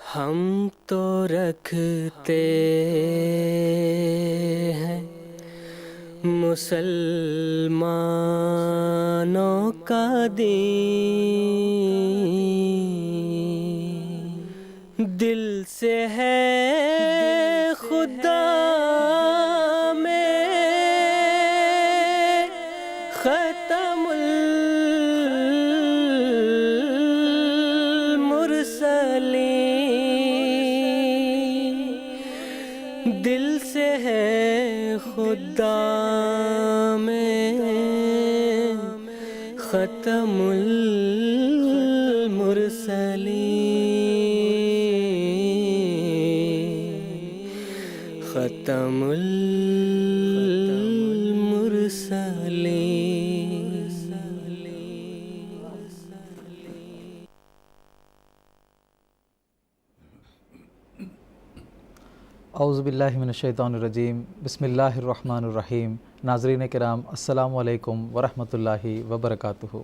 ہم تو رکھتے ہیں مسلمانوں کا دین، دل سے ہے خدا میں ختم المرسلین، دل سے ہے خدا میں ختم المرسلین، ختم المرسلین۔ اعوذ باللہ من الشیطان الرجیم، بسم اللہ الرحمن الرحیم۔ ناظرین کرام، السلام علیکم ورحمۃ اللہ وبرکاتہ۔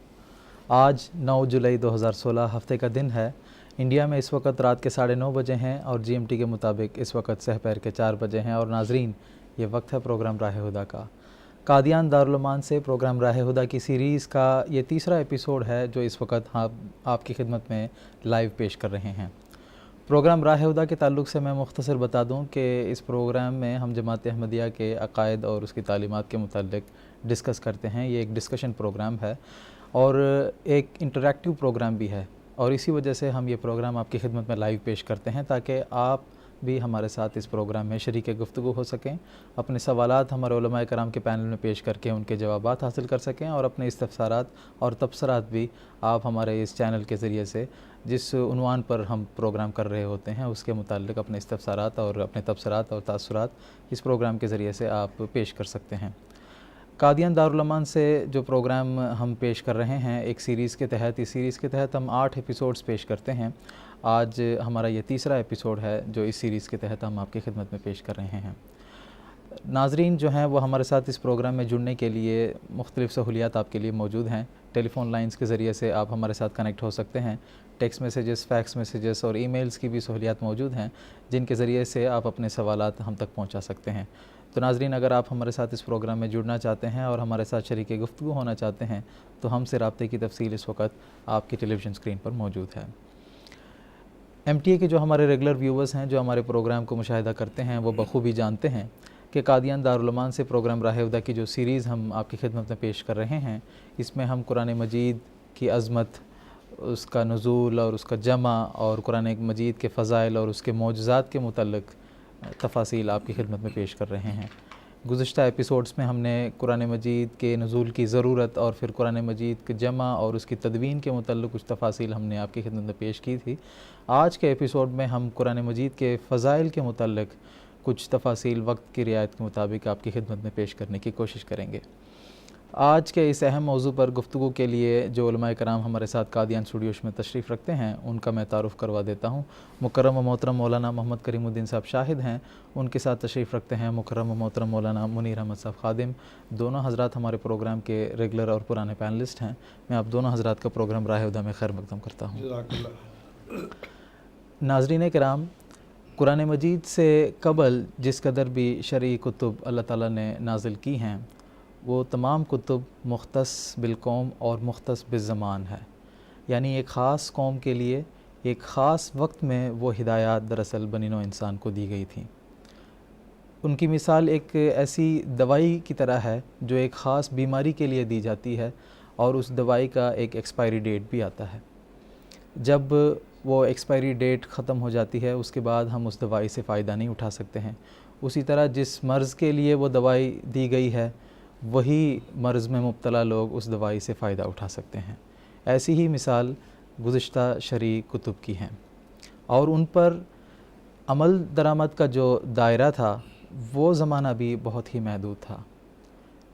آج 9 جولائی 2016 ہفتے کا دن ہے۔ انڈیا میں اس وقت رات کے 9:30 بجے ہیں اور جی ایم ٹی کے مطابق اس وقت سحر کے 4 بجے ہیں۔ اور ناظرین، یہ وقت ہے پروگرام راہ ہدیٰ کا۔ قادیان دارالایمان سے پروگرام راہ ہدیٰ کی سیریز کا یہ تیسرا ایپیسوڈ ہے جو اس وقت آپ کی خدمت میں لائیو پیش کر رہے ہیں۔ پروگرام راہ ہدیٰ کے تعلق سے میں مختصر بتا دوں کہ اس پروگرام میں ہم جماعت احمدیہ کے عقائد اور اس کی تعلیمات کے متعلق ڈسکس کرتے ہیں۔ یہ ایک ڈسکشن پروگرام ہے اور ایک انٹریکٹیو پروگرام بھی ہے، اور اسی وجہ سے ہم یہ پروگرام آپ کی خدمت میں لائیو پیش کرتے ہیں تاکہ آپ بھی ہمارے ساتھ اس پروگرام میں شریک گفتگو ہو سکیں، اپنے سوالات ہمارے علماء کرام کے پینل میں پیش کر کے ان کے جوابات حاصل کر سکیں، اور اپنے استفسارات اور تبصرات بھی آپ ہمارے اس چینل کے ذریعے سے جس عنوان پر ہم پروگرام کر رہے ہوتے ہیں اس کے متعلق اپنے استفسارات اور اپنے تبصرات اور تاثرات اس پروگرام کے ذریعے سے آپ پیش کر سکتے ہیں۔ قادیان دارالایمان سے جو پروگرام ہم پیش کر رہے ہیں ایک سیریز کے تحت، اس سیریز کے تحت ہم 8 ایپیسوڈز پیش کرتے ہیں۔ آج ہمارا یہ تیسرا ایپیسوڈ ہے جو اس سیریز کے تحت ہم آپ کی خدمت میں پیش کر رہے ہیں۔ ناظرین جو ہیں وہ ہمارے ساتھ اس پروگرام میں جڑنے کے لیے مختلف سہولیات آپ کے لیے موجود ہیں۔ ٹیلی فون لائنز کے ذریعے سے آپ ہمارے ساتھ کنیکٹ ہو سکتے ہیں، ٹیکسٹ میسیجز، فیکس میسیجز اور ای میلز کی بھی سہولیات موجود ہیں جن کے ذریعے سے آپ اپنے سوالات ہم تک پہنچا سکتے ہیں۔ تو ناظرین، اگر آپ ہمارے ساتھ اس پروگرام میں جڑنا چاہتے ہیں اور ہمارے ساتھ شریک گفتگو ہونا چاہتے ہیں تو ہم سے رابطے کی تفصیل اس وقت آپ کی ٹیلی ویژن اسکرین پر موجود ہے۔ ایم ٹی اے کے جو ہمارے ریگولر ویورز ہیں جو ہمارے پروگرام کو مشاہدہ کرتے ہیں وہ بخوبی جانتے ہیں کہ قادیان دارالایمان سے پروگرام راہ ہدیٰ کی جو سیریز ہم آپ کی خدمت میں پیش کر رہے ہیں اس میں ہم قرآن مجید کی عظمت، اس کا نزول اور اس کا جمع، اور قرآن مجید کے فضائل اور اس کے معجزات کے متعلق تفاصیل آپ کی خدمت میں پیش کر رہے ہیں۔ گزشتہ ایپیسوڈز میں ہم نے قرآن مجید کے نزول کی ضرورت اور پھر قرآن مجید کے جمع اور اس کی تدوین کے متعلق کچھ تفاصیل ہم نے آپ کی خدمت میں پیش کی تھی۔ آج کے ایپیسوڈ میں ہم قرآن مجید کے فضائل کے متعلق کچھ تفاصیل وقت کی رعایت کے مطابق آپ کی خدمت میں پیش کرنے کی کوشش کریں گے۔ آج کے اس اہم موضوع پر گفتگو کے لیے جو علماء کرام ہمارے ساتھ قادیان اسٹوڈیوز میں تشریف رکھتے ہیں ان کا میں تعارف کروا دیتا ہوں۔ مکرم و محترم مولانا محمد کریم الدین صاحب شاہد ہیں، ان کے ساتھ تشریف رکھتے ہیں مکرم و محترم مولانا منیر احمد صاحب خادم۔ دونوں حضرات ہمارے پروگرام کے ریگولر اور پرانے پینلسٹ ہیں۔ میں آپ دونوں حضرات کا پروگرام راہ ہدیٰ میں خیر مقدم کرتا ہوں۔ ناظرین کرام، قرآن مجید سے قبل جس قدر بھی شرعی کتب اللہ تعالیٰ نے نازل کی ہیں وہ تمام کتب مختص بالقوم اور مختص بالزمان ہے، یعنی ایک خاص قوم کے لیے ایک خاص وقت میں وہ ہدایات دراصل بنی نوع انسان کو دی گئی تھیں۔ ان کی مثال ایک ایسی دوائی کی طرح ہے جو ایک خاص بیماری کے لیے دی جاتی ہے اور اس دوائی کا ایک ایکسپائری ڈیٹ بھی آتا ہے۔ جب وہ ایکسپائری ڈیٹ ختم ہو جاتی ہے اس کے بعد ہم اس دوائی سے فائدہ نہیں اٹھا سکتے ہیں۔ اسی طرح جس مرض کے لیے وہ دوائی دی گئی ہے وہی مرض میں مبتلا لوگ اس دوائی سے فائدہ اٹھا سکتے ہیں۔ ایسی ہی مثال گزشتہ شرعی کتب کی ہیں، اور ان پر عمل درآمد کا جو دائرہ تھا وہ زمانہ بھی بہت ہی محدود تھا،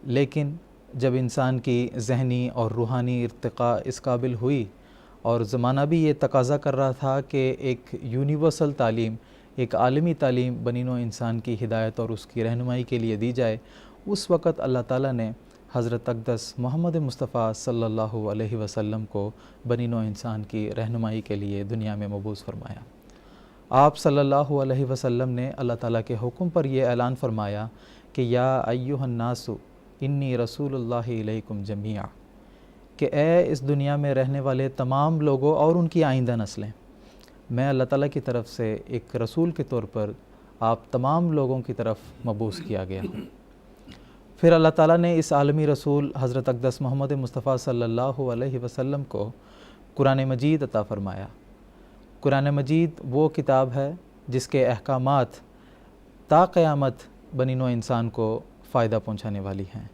لیکن جب انسان کی ذہنی اور روحانی ارتقاء اس قابل ہوئی اور زمانہ بھی یہ تقاضا کر رہا تھا کہ ایک یونیورسل تعلیم، ایک عالمی تعلیم بنی نوع انسان کی ہدایت اور اس کی رہنمائی کے لیے دی جائے، اس وقت اللہ تعالیٰ نے حضرت اقدس محمد مصطفیٰ صلی اللہ علیہ وسلم کو بنی نوع انسان کی رہنمائی کے لیے دنیا میں مبعوث فرمایا۔ آپ صلی اللہ علیہ وسلم نے اللہ تعالیٰ کے حکم پر یہ اعلان فرمایا کہ یا ایھا الناس انی رسول اللہ علیکم جمیعا، کہ اے اس دنیا میں رہنے والے تمام لوگوں اور ان کی آئندہ نسلیں، میں اللہ تعالیٰ کی طرف سے ایک رسول کے طور پر آپ تمام لوگوں کی طرف مبعوث کیا گیا ہوں۔ پھر اللہ تعالیٰ نے اس عالمی رسول حضرت اقدس محمد مصطفیٰ صلی اللہ علیہ وسلم کو قرآن مجید عطا فرمایا۔ قرآن مجید وہ کتاب ہے جس کے احکامات تا قیامت بنی نوع انسان کو فائدہ پہنچانے والی ہیں۔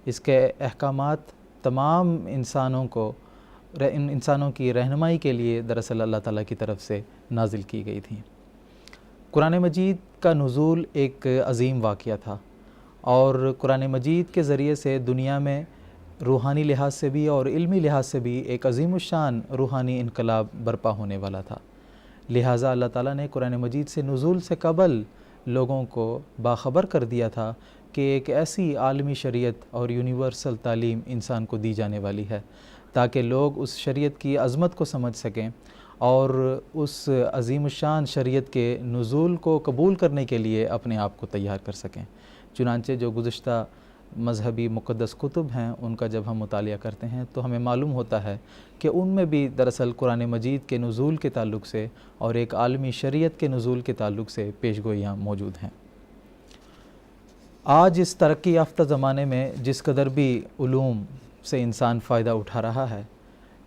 اس کے احکامات تمام انسانوں کی رہنمائی کے لیے دراصل اللہ تعالیٰ کی طرف سے نازل کی گئی تھیں۔ قرآن مجید کا نزول ایک عظیم واقعہ تھا، اور قرآن مجید کے ذریعے سے دنیا میں روحانی لحاظ سے بھی اور علمی لحاظ سے بھی ایک عظیم الشان روحانی انقلاب برپا ہونے والا تھا۔ لہٰذا اللہ تعالیٰ نے قرآن مجید سے نزول سے قبل لوگوں کو باخبر کر دیا تھا کہ ایک ایسی عالمی شریعت اور یونیورسل تعلیم انسان کو دی جانے والی ہے، تاکہ لوگ اس شریعت کی عظمت کو سمجھ سکیں اور اس عظیم الشان شریعت کے نزول کو قبول کرنے کے لیے اپنے آپ کو تیار کر سکیں۔ چنانچہ جو گزشتہ مذہبی مقدس کتب ہیں ان کا جب ہم مطالعہ کرتے ہیں تو ہمیں معلوم ہوتا ہے کہ ان میں بھی دراصل قرآن مجید کے نزول کے تعلق سے اور ایک عالمی شریعت کے نزول کے تعلق سے پیشگوئیاں موجود ہیں۔ آج اس ترقی یافتہ زمانے میں جس قدر بھی علوم سے انسان فائدہ اٹھا رہا ہے،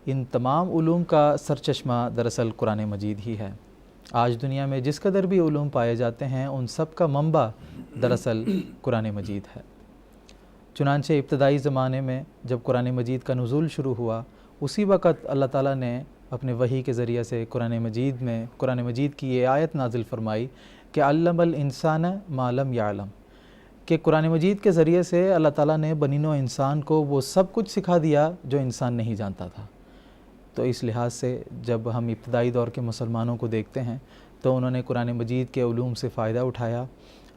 ان تمام علوم کا سرچشمہ دراصل قرآن مجید ہی ہے۔ آج دنیا میں جس قدر بھی علوم پائے جاتے ہیں ان سب کا منبع دراصل قرآن مجید ہے۔ چنانچہ ابتدائی زمانے میں جب قرآن مجید کا نزول شروع ہوا، اسی وقت اللہ تعالیٰ نے اپنے وحی کے ذریعے سے قرآن مجید کی یہ آیت نازل فرمائی کہ علم الانسان ما لم یعلم، کہ قرآن مجید کے ذریعے سے اللہ تعالیٰ نے بنی نوع انسان کو وہ سب کچھ سکھا دیا جو انسان نہیں جانتا تھا۔ تو اس لحاظ سے جب ہم ابتدائی دور کے مسلمانوں کو دیکھتے ہیں تو انہوں نے قرآن مجید کے علوم سے فائدہ اٹھایا،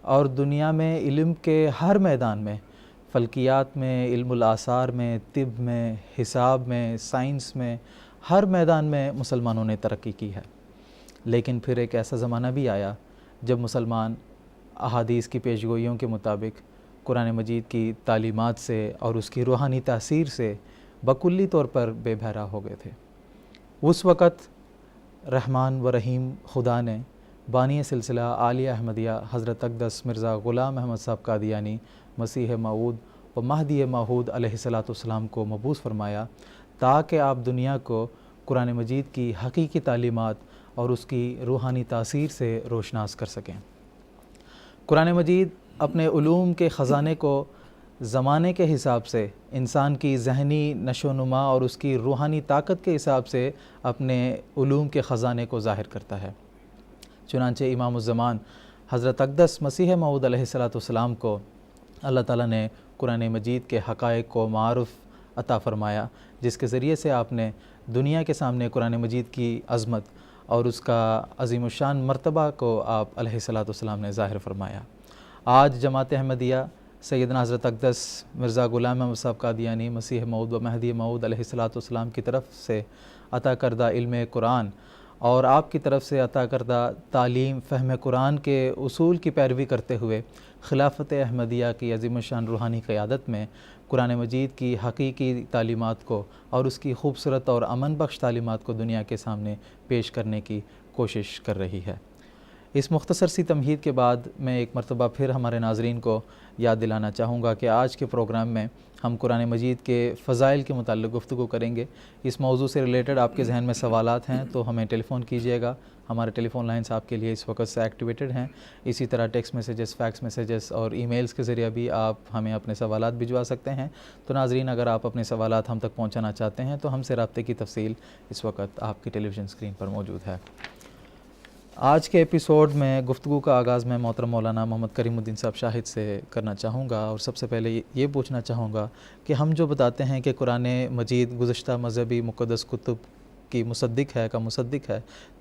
اور دنیا میں علم کے ہر میدان میں، فلکیات میں، علم الآثار میں، طب میں، حساب میں، سائنس میں، ہر میدان میں مسلمانوں نے ترقی کی ہے۔ لیکن پھر ایک ایسا زمانہ بھی آیا جب مسلمان احادیث کی پیشگوئیوں کے مطابق قرآن مجید کی تعلیمات سے اور اس کی روحانی تاثیر سے بکلی طور پر بے بہرا ہو گئے تھے۔ اس وقت رحمان و رحیم خدا نے بانی سلسلہ عالیہ احمدیہ حضرت اقدس مرزا غلام احمد صاحب قادیانی مسیح موعود و مہدی موعود علیہ السلام کو مبعوث فرمایا تاکہ آپ دنیا کو قرآن مجید کی حقیقی تعلیمات اور اس کی روحانی تاثیر سے روشناس کر سکیں۔ قرآن مجید اپنے علوم کے خزانے کو زمانے کے حساب سے، انسان کی ذہنی نشو و نما اور اس کی روحانی طاقت کے حساب سے اپنے علوم کے خزانے کو ظاہر کرتا ہے۔ چنانچہ امام الزمان حضرت اقدس مسیح موعود علیہ السلام کو اللہ تعالیٰ نے قرآن مجید کے حقائق کو معارف عطا فرمایا، جس کے ذریعے سے آپ نے دنیا کے سامنے قرآن مجید کی عظمت اور اس کا عظیم الشان مرتبہ کو آپ علیہ السلام نے ظاہر فرمایا۔ آج جماعت احمدیہ سیدنا حضرت اقدس مرزا غلام احمد صاحب قادیانی مسیح موعود و مہدی موعود علیہ السلام کی طرف سے عطا کردہ علم قرآن اور آپ کی طرف سے عطا کردہ تعلیم فہم قرآن کے اصول کی پیروی کرتے ہوئے خلافت احمدیہ کی عظیم الشان روحانی قیادت میں قرآن مجید کی حقیقی تعلیمات کو اور اس کی خوبصورت اور امن بخش تعلیمات کو دنیا کے سامنے پیش کرنے کی کوشش کر رہی ہے۔ اس مختصر سی تمہید کے بعد میں ایک مرتبہ پھر ہمارے ناظرین کو یاد دلانا چاہوں گا کہ آج کے پروگرام میں ہم قرآن مجید کے فضائل کے متعلق گفتگو کریں گے۔ اس موضوع سے ریلیٹڈ آپ کے ذہن میں سوالات ہیں تو ہمیں ٹیلی فون کیجیے گا، ہمارے ٹیلی فون لائنس آپ کے لیے اس وقت سے ایکٹیویٹڈ ہیں۔ اسی طرح ٹیکسٹ میسیجز، فیکس میسیجز اور ای میلز کے ذریعے بھی آپ ہمیں اپنے سوالات بھجوا سکتے ہیں۔ تو ناظرین، اگر آپ اپنے سوالات ہم تک پہنچانا چاہتے ہیں تو ہم سے رابطے کی تفصیل اس وقت آپ کی ٹیلی ویژن اسکرین پر موجود ہے۔ آج کے ایپیسوڈ میں گفتگو کا آغاز میں محترم مولانا محمد کریم الدین صاحب شاہد سے کرنا چاہوں گا، اور سب سے پہلے یہ پوچھنا چاہوں گا کہ ہم جو بتاتے ہیں کہ قرآن مجید گزشتہ مذہبی مقدس کتب کی مصدق ہے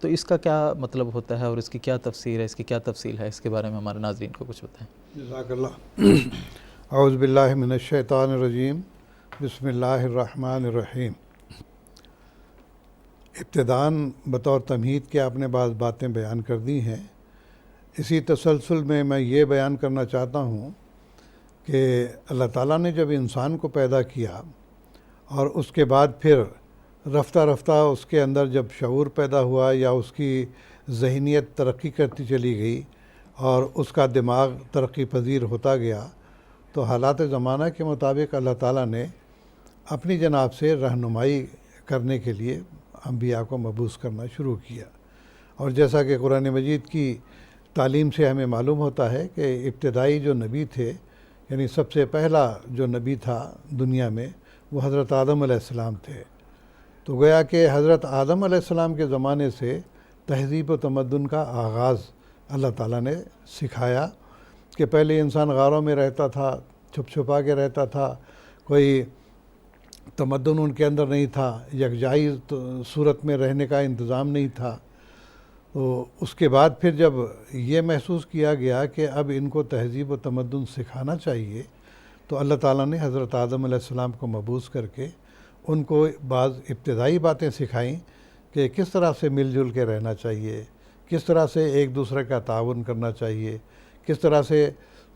تو اس کا کیا مطلب ہوتا ہے اور اس کی کیا تفسیر ہے، اس کی کیا تفصیل ہے، اس کے بارے میں ہمارے ناظرین کو کچھ بتائیں۔ جزاک اللہ۔ اعوذ باللہ من الشیطان الرجیم، بسم اللہ الرحمن الرحیم۔ ابتداً بطور تمہید کے آپ نے بعض باتیں بیان کر دی ہیں. اسی تسلسل میں یہ بیان کرنا چاہتا ہوں کہ اللہ تعالیٰ نے جب انسان کو پیدا کیا اور اس کے بعد پھر رفتہ رفتہ اس کے اندر جب شعور پیدا ہوا یا اس کی ذہنیت ترقی کرتی چلی گئی اور اس کا دماغ ترقی پذیر ہوتا گیا، تو حالات زمانہ کے مطابق اللہ تعالیٰ نے اپنی جناب سے رہنمائی کرنے کے لیے انبیاء کو مبعوث کرنا شروع کیا. اور جیسا کہ قرآن مجید کی تعلیم سے ہمیں معلوم ہوتا ہے کہ ابتدائی جو نبی تھے، یعنی سب سے پہلا جو نبی تھا دنیا میں، وہ حضرت آدم علیہ السلام تھے. تو گویا کہ حضرت آدم علیہ السلام کے زمانے سے تہذیب و تمدن کا آغاز اللہ تعالیٰ نے سکھایا کہ پہلے انسان غاروں میں رہتا تھا، چھپ چھپا کے رہتا تھا، کوئی تمدن ان کے اندر نہیں تھا، یکجائی صورت میں رہنے کا انتظام نہیں تھا. تو اس کے بعد پھر جب یہ محسوس کیا گیا کہ اب ان کو تہذیب و تمدن سکھانا چاہیے، تو اللہ تعالیٰ نے حضرت آدم علیہ السلام کو مبعوث کر کے ان کو بعض ابتدائی باتیں سکھائیں کہ کس طرح سے مل جل کے رہنا چاہیے، کس طرح سے ایک دوسرے کا تعاون کرنا چاہیے، کس طرح سے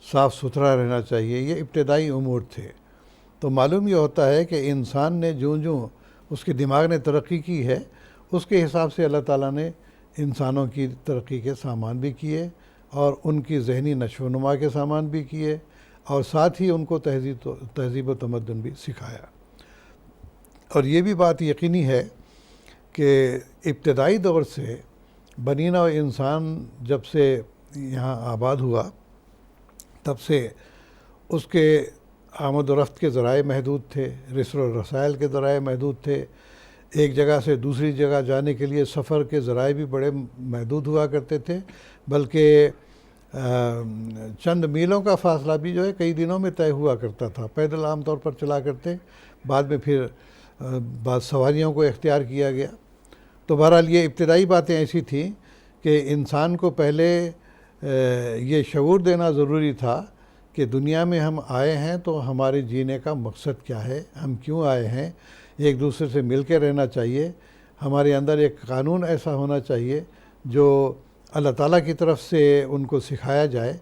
صاف ستھرا رہنا چاہیے. یہ ابتدائی امور تھے. تو معلوم یہ ہوتا ہے کہ انسان نے جوں اس کے دماغ نے ترقی کی ہے، اس کے حساب سے اللہ تعالیٰ نے انسانوں کی ترقی کے سامان بھی کیے اور ان کی ذہنی نشو و نما کے سامان بھی کیے، اور ساتھ ہی ان کو تہذیب و تمدن بھی سکھایا. اور یہ بھی بات یقینی ہے کہ ابتدائی دور سے بنی نوع انسان جب سے یہاں آباد ہوا، تب سے اس کے آمد و رفت کے ذرائع محدود تھے، رسل و رسائل کے ذرائع محدود تھے. ایک جگہ سے دوسری جگہ جانے کے لیے سفر کے ذرائع بھی بڑے محدود ہوا کرتے تھے، بلکہ چند میلوں کا فاصلہ بھی جو ہے کئی دنوں میں طے ہوا کرتا تھا. پیدل عام طور پر چلا کرتے، بعد میں پھر بعض سواریوں کو اختیار کیا گیا. تو بہرحال یہ ابتدائی باتیں ایسی تھیں کہ انسان کو پہلے یہ شعور دینا ضروری تھا کہ دنیا میں ہم آئے ہیں تو ہمارے جینے کا مقصد کیا ہے، ہم کیوں آئے ہیں. ایک دوسرے سے مل کے رہنا چاہیے. ہمارے اندر ایک قانون ایسا ہونا چاہیے جو اللہ تعالیٰ کی طرف سے ان کو سکھایا جائے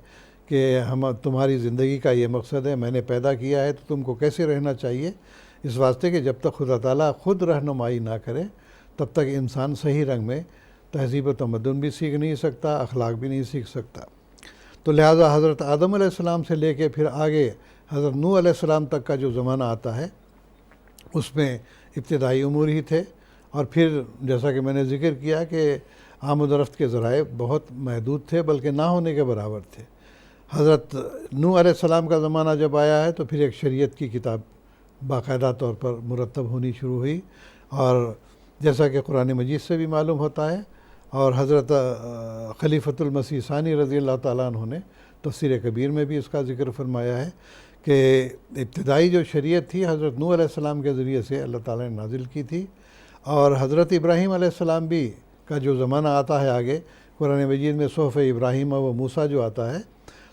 کہ تمہاری زندگی کا یہ مقصد ہے، میں نے پیدا کیا ہے تو تم کو کیسے رہنا چاہیے. اس واسطے کہ جب تک خدا تعالیٰ خود رہنمائی نہ کرے تب تک انسان صحیح رنگ میں تہذیب و تمدن بھی سیکھ نہیں سکتا، اخلاق بھی نہیں سیکھ سکتا. تو لہٰذا حضرت آدم علیہ السلام سے لے کے پھر آگے حضرت نوح علیہ السلام تک کا جو زمانہ آتا ہے، اس میں ابتدائی امور ہی تھے. اور پھر جیسا کہ میں نے ذکر کیا کہ آمد و رفت کے ذرائع بہت محدود تھے، بلکہ نہ ہونے کے برابر تھے. حضرت نوح علیہ السلام کا زمانہ جب آیا ہے تو پھر ایک شریعت کی کتاب باقاعدہ طور پر مرتب ہونی شروع ہوئی، اور جیسا کہ قرآن مجید سے بھی معلوم ہوتا ہے اور حضرت خلیفۃ المسیح ثانی رضی اللہ تعالیٰ عنہ نے تفسیر کبیر میں بھی اس کا ذکر فرمایا ہے کہ ابتدائی جو شریعت تھی حضرت نوح علیہ السلام کے ذریعے سے اللہ تعالیٰ نے نازل کی تھی. اور حضرت ابراہیم علیہ السلام بھی کا جو زمانہ آتا ہے آگے قرآن مجید میں صحف ابراہیم و موسیٰ جو آتا ہے،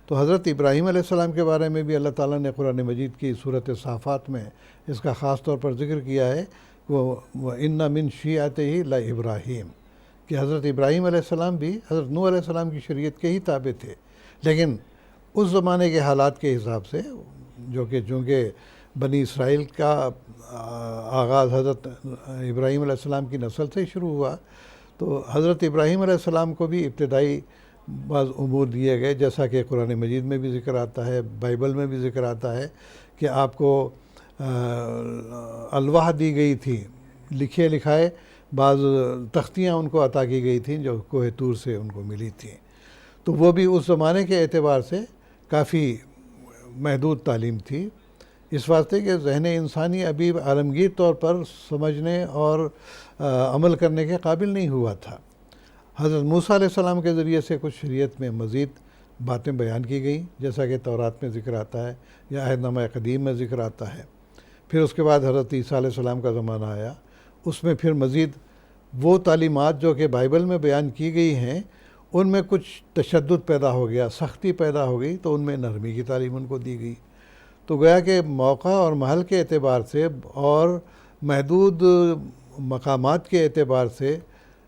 تو حضرت ابراہیم علیہ السلام کے بارے میں بھی اللہ تعالیٰ نے قرآن مجید کی صورت صافات میں اس کا خاص طور پر ذکر کیا ہے وہ ان من شیعتہ لابراہیم، کہ حضرت ابراہیم علیہ السلام بھی حضرت نوح علیہ السلام کی شریعت کے ہی تابع تھے. لیکن اس زمانے کے حالات کے حساب سے جو کہ چونکہ بنی اسرائیل کا آغاز حضرت ابراہیم علیہ السلام کی نسل سے شروع ہوا، تو حضرت ابراہیم علیہ السلام کو بھی ابتدائی بعض امور دیے گئے، جیسا کہ قرآن مجید میں بھی ذکر آتا ہے، بائبل میں بھی ذکر آتا ہے کہ آپ کو الواح دی گئی تھی، لکھے لکھائے بعض تختیاں ان کو عطا کی گئی تھیں جو کوہ طور سے ان کو ملی تھیں. تو وہ بھی اس زمانے کے اعتبار سے کافی محدود تعلیم تھی، اس واسطے کہ ذہن انسانی ابھی عالمگیر طور پر سمجھنے اور عمل کرنے کے قابل نہیں ہوا تھا. حضرت موسیٰ علیہ السلام کے ذریعے سے کچھ شریعت میں مزید باتیں بیان کی گئیں، جیسا کہ تورات میں ذکر آتا ہے یا عہد نامہ قدیم میں ذکر آتا ہے. پھر اس کے بعد حضرت عیسیٰ علیہ السلام کا زمانہ آیا، اس میں پھر مزید وہ تعلیمات جو کہ بائبل میں بیان کی گئی ہیں ان میں کچھ تشدد پیدا ہو گیا، سختی پیدا ہو گئی، تو ان میں نرمی کی تعلیم ان کو دی گئی. تو گویا کہ موقع اور محل کے اعتبار سے اور محدود مقامات کے اعتبار سے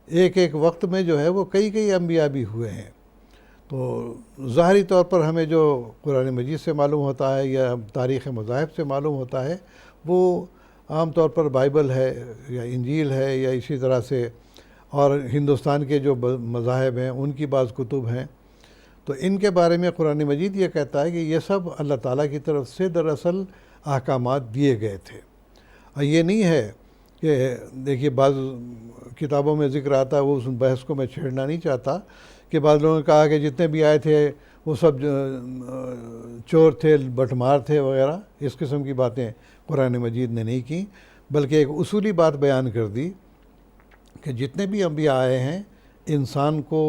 ایک ایک وقت میں جو ہے وہ کئی انبیاء بھی ہوئے ہیں۔ تو ظاہری طور پر ہمیں جو قرآن مجید سے معلوم ہوتا ہے یا تاریخ مذاہب سے معلوم ہوتا ہے وہ عام طور پر بائبل ہے یا انجیل ہے یا اسی طرح سے اور ہندوستان کے جو مذاہب ہیں ان کی بعض کتب ہیں، تو ان کے بارے میں قرآن مجید یہ کہتا ہے کہ یہ سب اللہ تعالیٰ کی طرف سے دراصل احکامات دیے گئے تھے۔ اور یہ نہیں ہے کہ دیکھیے بعض کتابوں میں ذکر آتا ہے، وہ اس بحث کو میں چھیڑنا نہیں چاہتا، کہ بعض لوگوں نے کہا کہ جتنے بھی آئے تھے وہ سب چور تھے، بٹمار تھے وغیرہ، اس قسم کی باتیں قرآن مجید نے نہیں کی، بلکہ ایک اصولی بات بیان کر دی کہ جتنے بھی انبیاء آئے ہیں انسان کو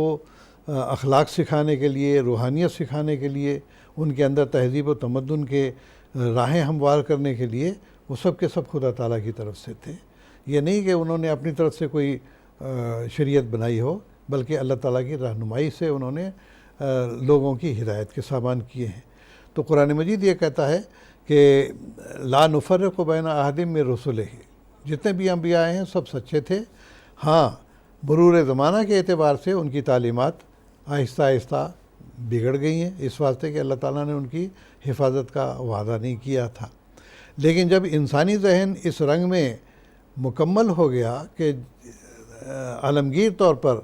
اخلاق سکھانے کے لیے، روحانیت سکھانے کے لیے، ان کے اندر تہذیب و تمدن کے راہیں ہموار کرنے کے لیے، وہ سب کے سب خدا تعالیٰ کی طرف سے تھے۔ یہ نہیں کہ انہوں نے اپنی طرف سے کوئی شریعت بنائی ہو، بلکہ اللہ تعالیٰ کی رہنمائی سے انہوں نے لوگوں کی ہدایت کے سامان کیے ہیں۔ تو قرآن مجید یہ کہتا ہے کہ لا نفرق بین احد من رسلہ، جتنے بھی انبیاء ہیں سب سچے تھے، ہاں مرور زمانہ کے اعتبار سے ان کی تعلیمات آہستہ آہستہ بگڑ گئی ہیں، اس واسطے کہ اللہ تعالیٰ نے ان کی حفاظت کا وعدہ نہیں کیا تھا۔ لیکن جب انسانی ذہن اس رنگ میں مکمل ہو گیا کہ عالمگیر طور پر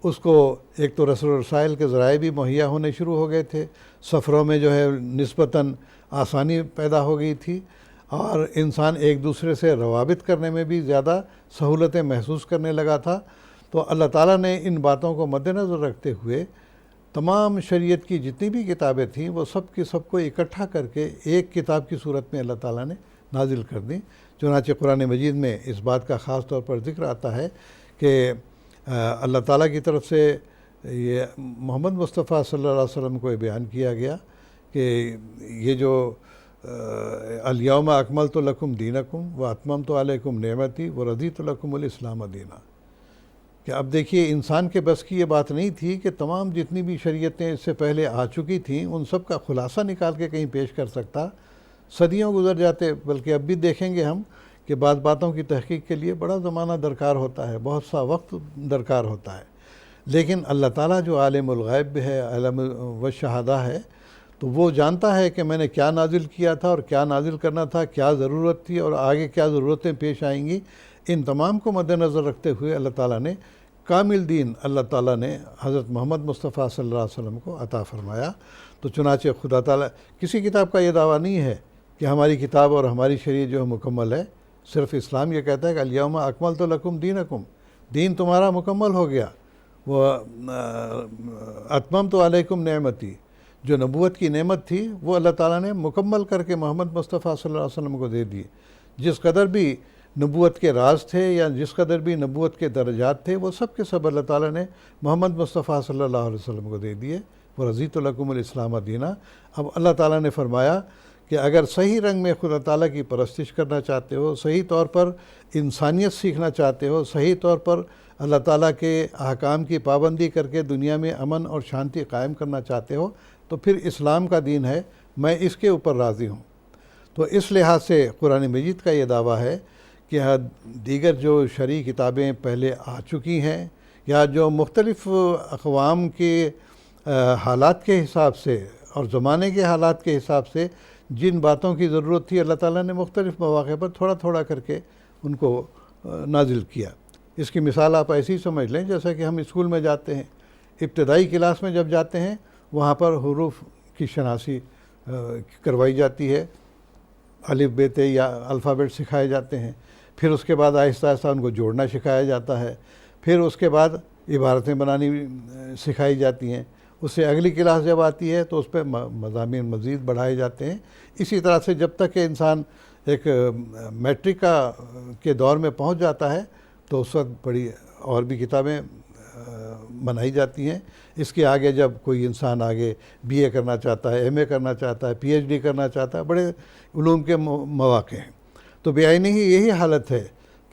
اس کو ایک تو رسل و رسائل کے ذرائع بھی مہیا ہونے شروع ہو گئے تھے، سفروں میں جو ہے نسبتاً آسانی پیدا ہو گئی تھی، اور انسان ایک دوسرے سے روابط کرنے میں بھی زیادہ سہولتیں محسوس کرنے لگا تھا، تو اللہ تعالیٰ نے ان باتوں کو مد نظر رکھتے ہوئے تمام شریعت کی جتنی بھی کتابیں تھیں وہ سب کی سب کو اکٹھا کر کے ایک کتاب کی صورت میں اللہ تعالیٰ نے نازل کر دیں۔ چنانچہ قرآن مجید میں اس بات کا خاص طور پر ذکر آتا ہے کہ اللہ تعالیٰ کی طرف سے یہ محمد مصطفیٰ صلی اللہ علیہ وسلم کو یہ بیان کیا گیا کہ یہ جو الیوم اکملت لکم دینکم و اتممت علیکم نعمتی و رضیت لکم الاسلام دینا، کہ اب دیکھیے انسان کے بس کی یہ بات نہیں تھی کہ تمام جتنی بھی شریعتیں اس سے پہلے آ چکی تھیں ان سب کا خلاصہ نکال کے کہیں پیش کر سکتا، صدیوں گزر جاتے، بلکہ اب بھی دیکھیں گے ہم کہ بعض باتوں کی تحقیق کے لیے بڑا زمانہ درکار ہوتا ہے، بہت سا وقت درکار ہوتا ہے، لیکن اللہ تعالیٰ جو عالم الغیب ہے، عالم والشہادہ ہے، تو وہ جانتا ہے کہ میں نے کیا نازل کیا تھا اور کیا نازل کرنا تھا، کیا ضرورت تھی اور آگے کیا ضرورتیں پیش آئیں گی۔ ان تمام کو مد نظر رکھتے ہوئے اللہ تعالیٰ نے کامل دین اللہ تعالیٰ نے حضرت محمد مصطفیٰ صلی اللہ علیہ وسلم کو عطا فرمایا۔ تو چنانچہ خدا تعالیٰ کسی کتاب کا یہ دعویٰ نہیں ہے کہ ہماری کتاب اور ہماری شریعت جو ہے مکمل ہے، صرف اسلام یہ کہتا ہے کہ الیوم اکملت لکم دینکم، دین تمہارا مکمل ہو گیا، وہ اتممت علیکم نعمتی، جو نبوت کی نعمت تھی وہ اللہ تعالیٰ نے مکمل کر کے محمد مصطفیٰ صلی اللہ علیہ وسلم کو دے دی۔ جس قدر بھی نبوت کے راز تھے یا جس قدر بھی نبوت کے درجات تھے وہ سب کے سب اللہ تعالیٰ نے محمد مصطفیٰ صلی اللہ علیہ وسلم کو دے دیے۔ وَرَضِيتُ لَكُمُ الْإِسْلَامَ دِينًا۔ اب اللہ تعالیٰ نے فرمایا کہ اگر صحیح رنگ میں خدا تعالیٰ کی پرستش کرنا چاہتے ہو، صحیح طور پر انسانیت سیکھنا چاہتے ہو، صحیح طور پر اللہ تعالیٰ کے احکام کی پابندی کر کے دنیا میں امن اور شانتی قائم کرنا چاہتے ہو، تو پھر اسلام کا دین ہے، میں اس کے اوپر راضی ہوں۔ تو اس لحاظ سے قرآن مجید کا یہ دعویٰ ہے کہ دیگر جو شرعی کتابیں پہلے آ چکی ہیں یا جو مختلف اقوام کے حالات کے حساب سے اور زمانے کے حالات کے حساب سے جن باتوں کی ضرورت تھی اللہ تعالیٰ نے مختلف مواقع پر تھوڑا تھوڑا کر کے ان کو نازل کیا۔ اس کی مثال آپ ایسی سمجھ لیں جیسا کہ ہم اسکول میں جاتے ہیں، ابتدائی کلاس میں جب جاتے ہیں وہاں پر حروف کی شناسی کروائی جاتی ہے، الف ب ت یا الفابیٹ سکھائے جاتے ہیں، پھر اس کے بعد آہستہ آہستہ ان کو جوڑنا سکھایا جاتا ہے، پھر اس کے بعد عبارتیں بنانی سکھائی جاتی ہیں، اس سے اگلی کلاس جب آتی ہے تو اس پہ مضامین مزید بڑھائے جاتے ہیں۔ اسی طرح سے جب تک کہ انسان ایک میٹرک کے دور میں پہنچ جاتا ہے تو اس وقت بڑی اور بھی کتابیں بنائی جاتی ہیں۔ اس کے آگے جب کوئی انسان آگے بی اے کرنا چاہتا ہے، ایم اے کرنا چاہتا ہے، پی ایچ ڈی کرنا چاہتا ہے، بڑے علوم کے مواقع ہیں۔ تو بعینی ہی یہی حالت ہے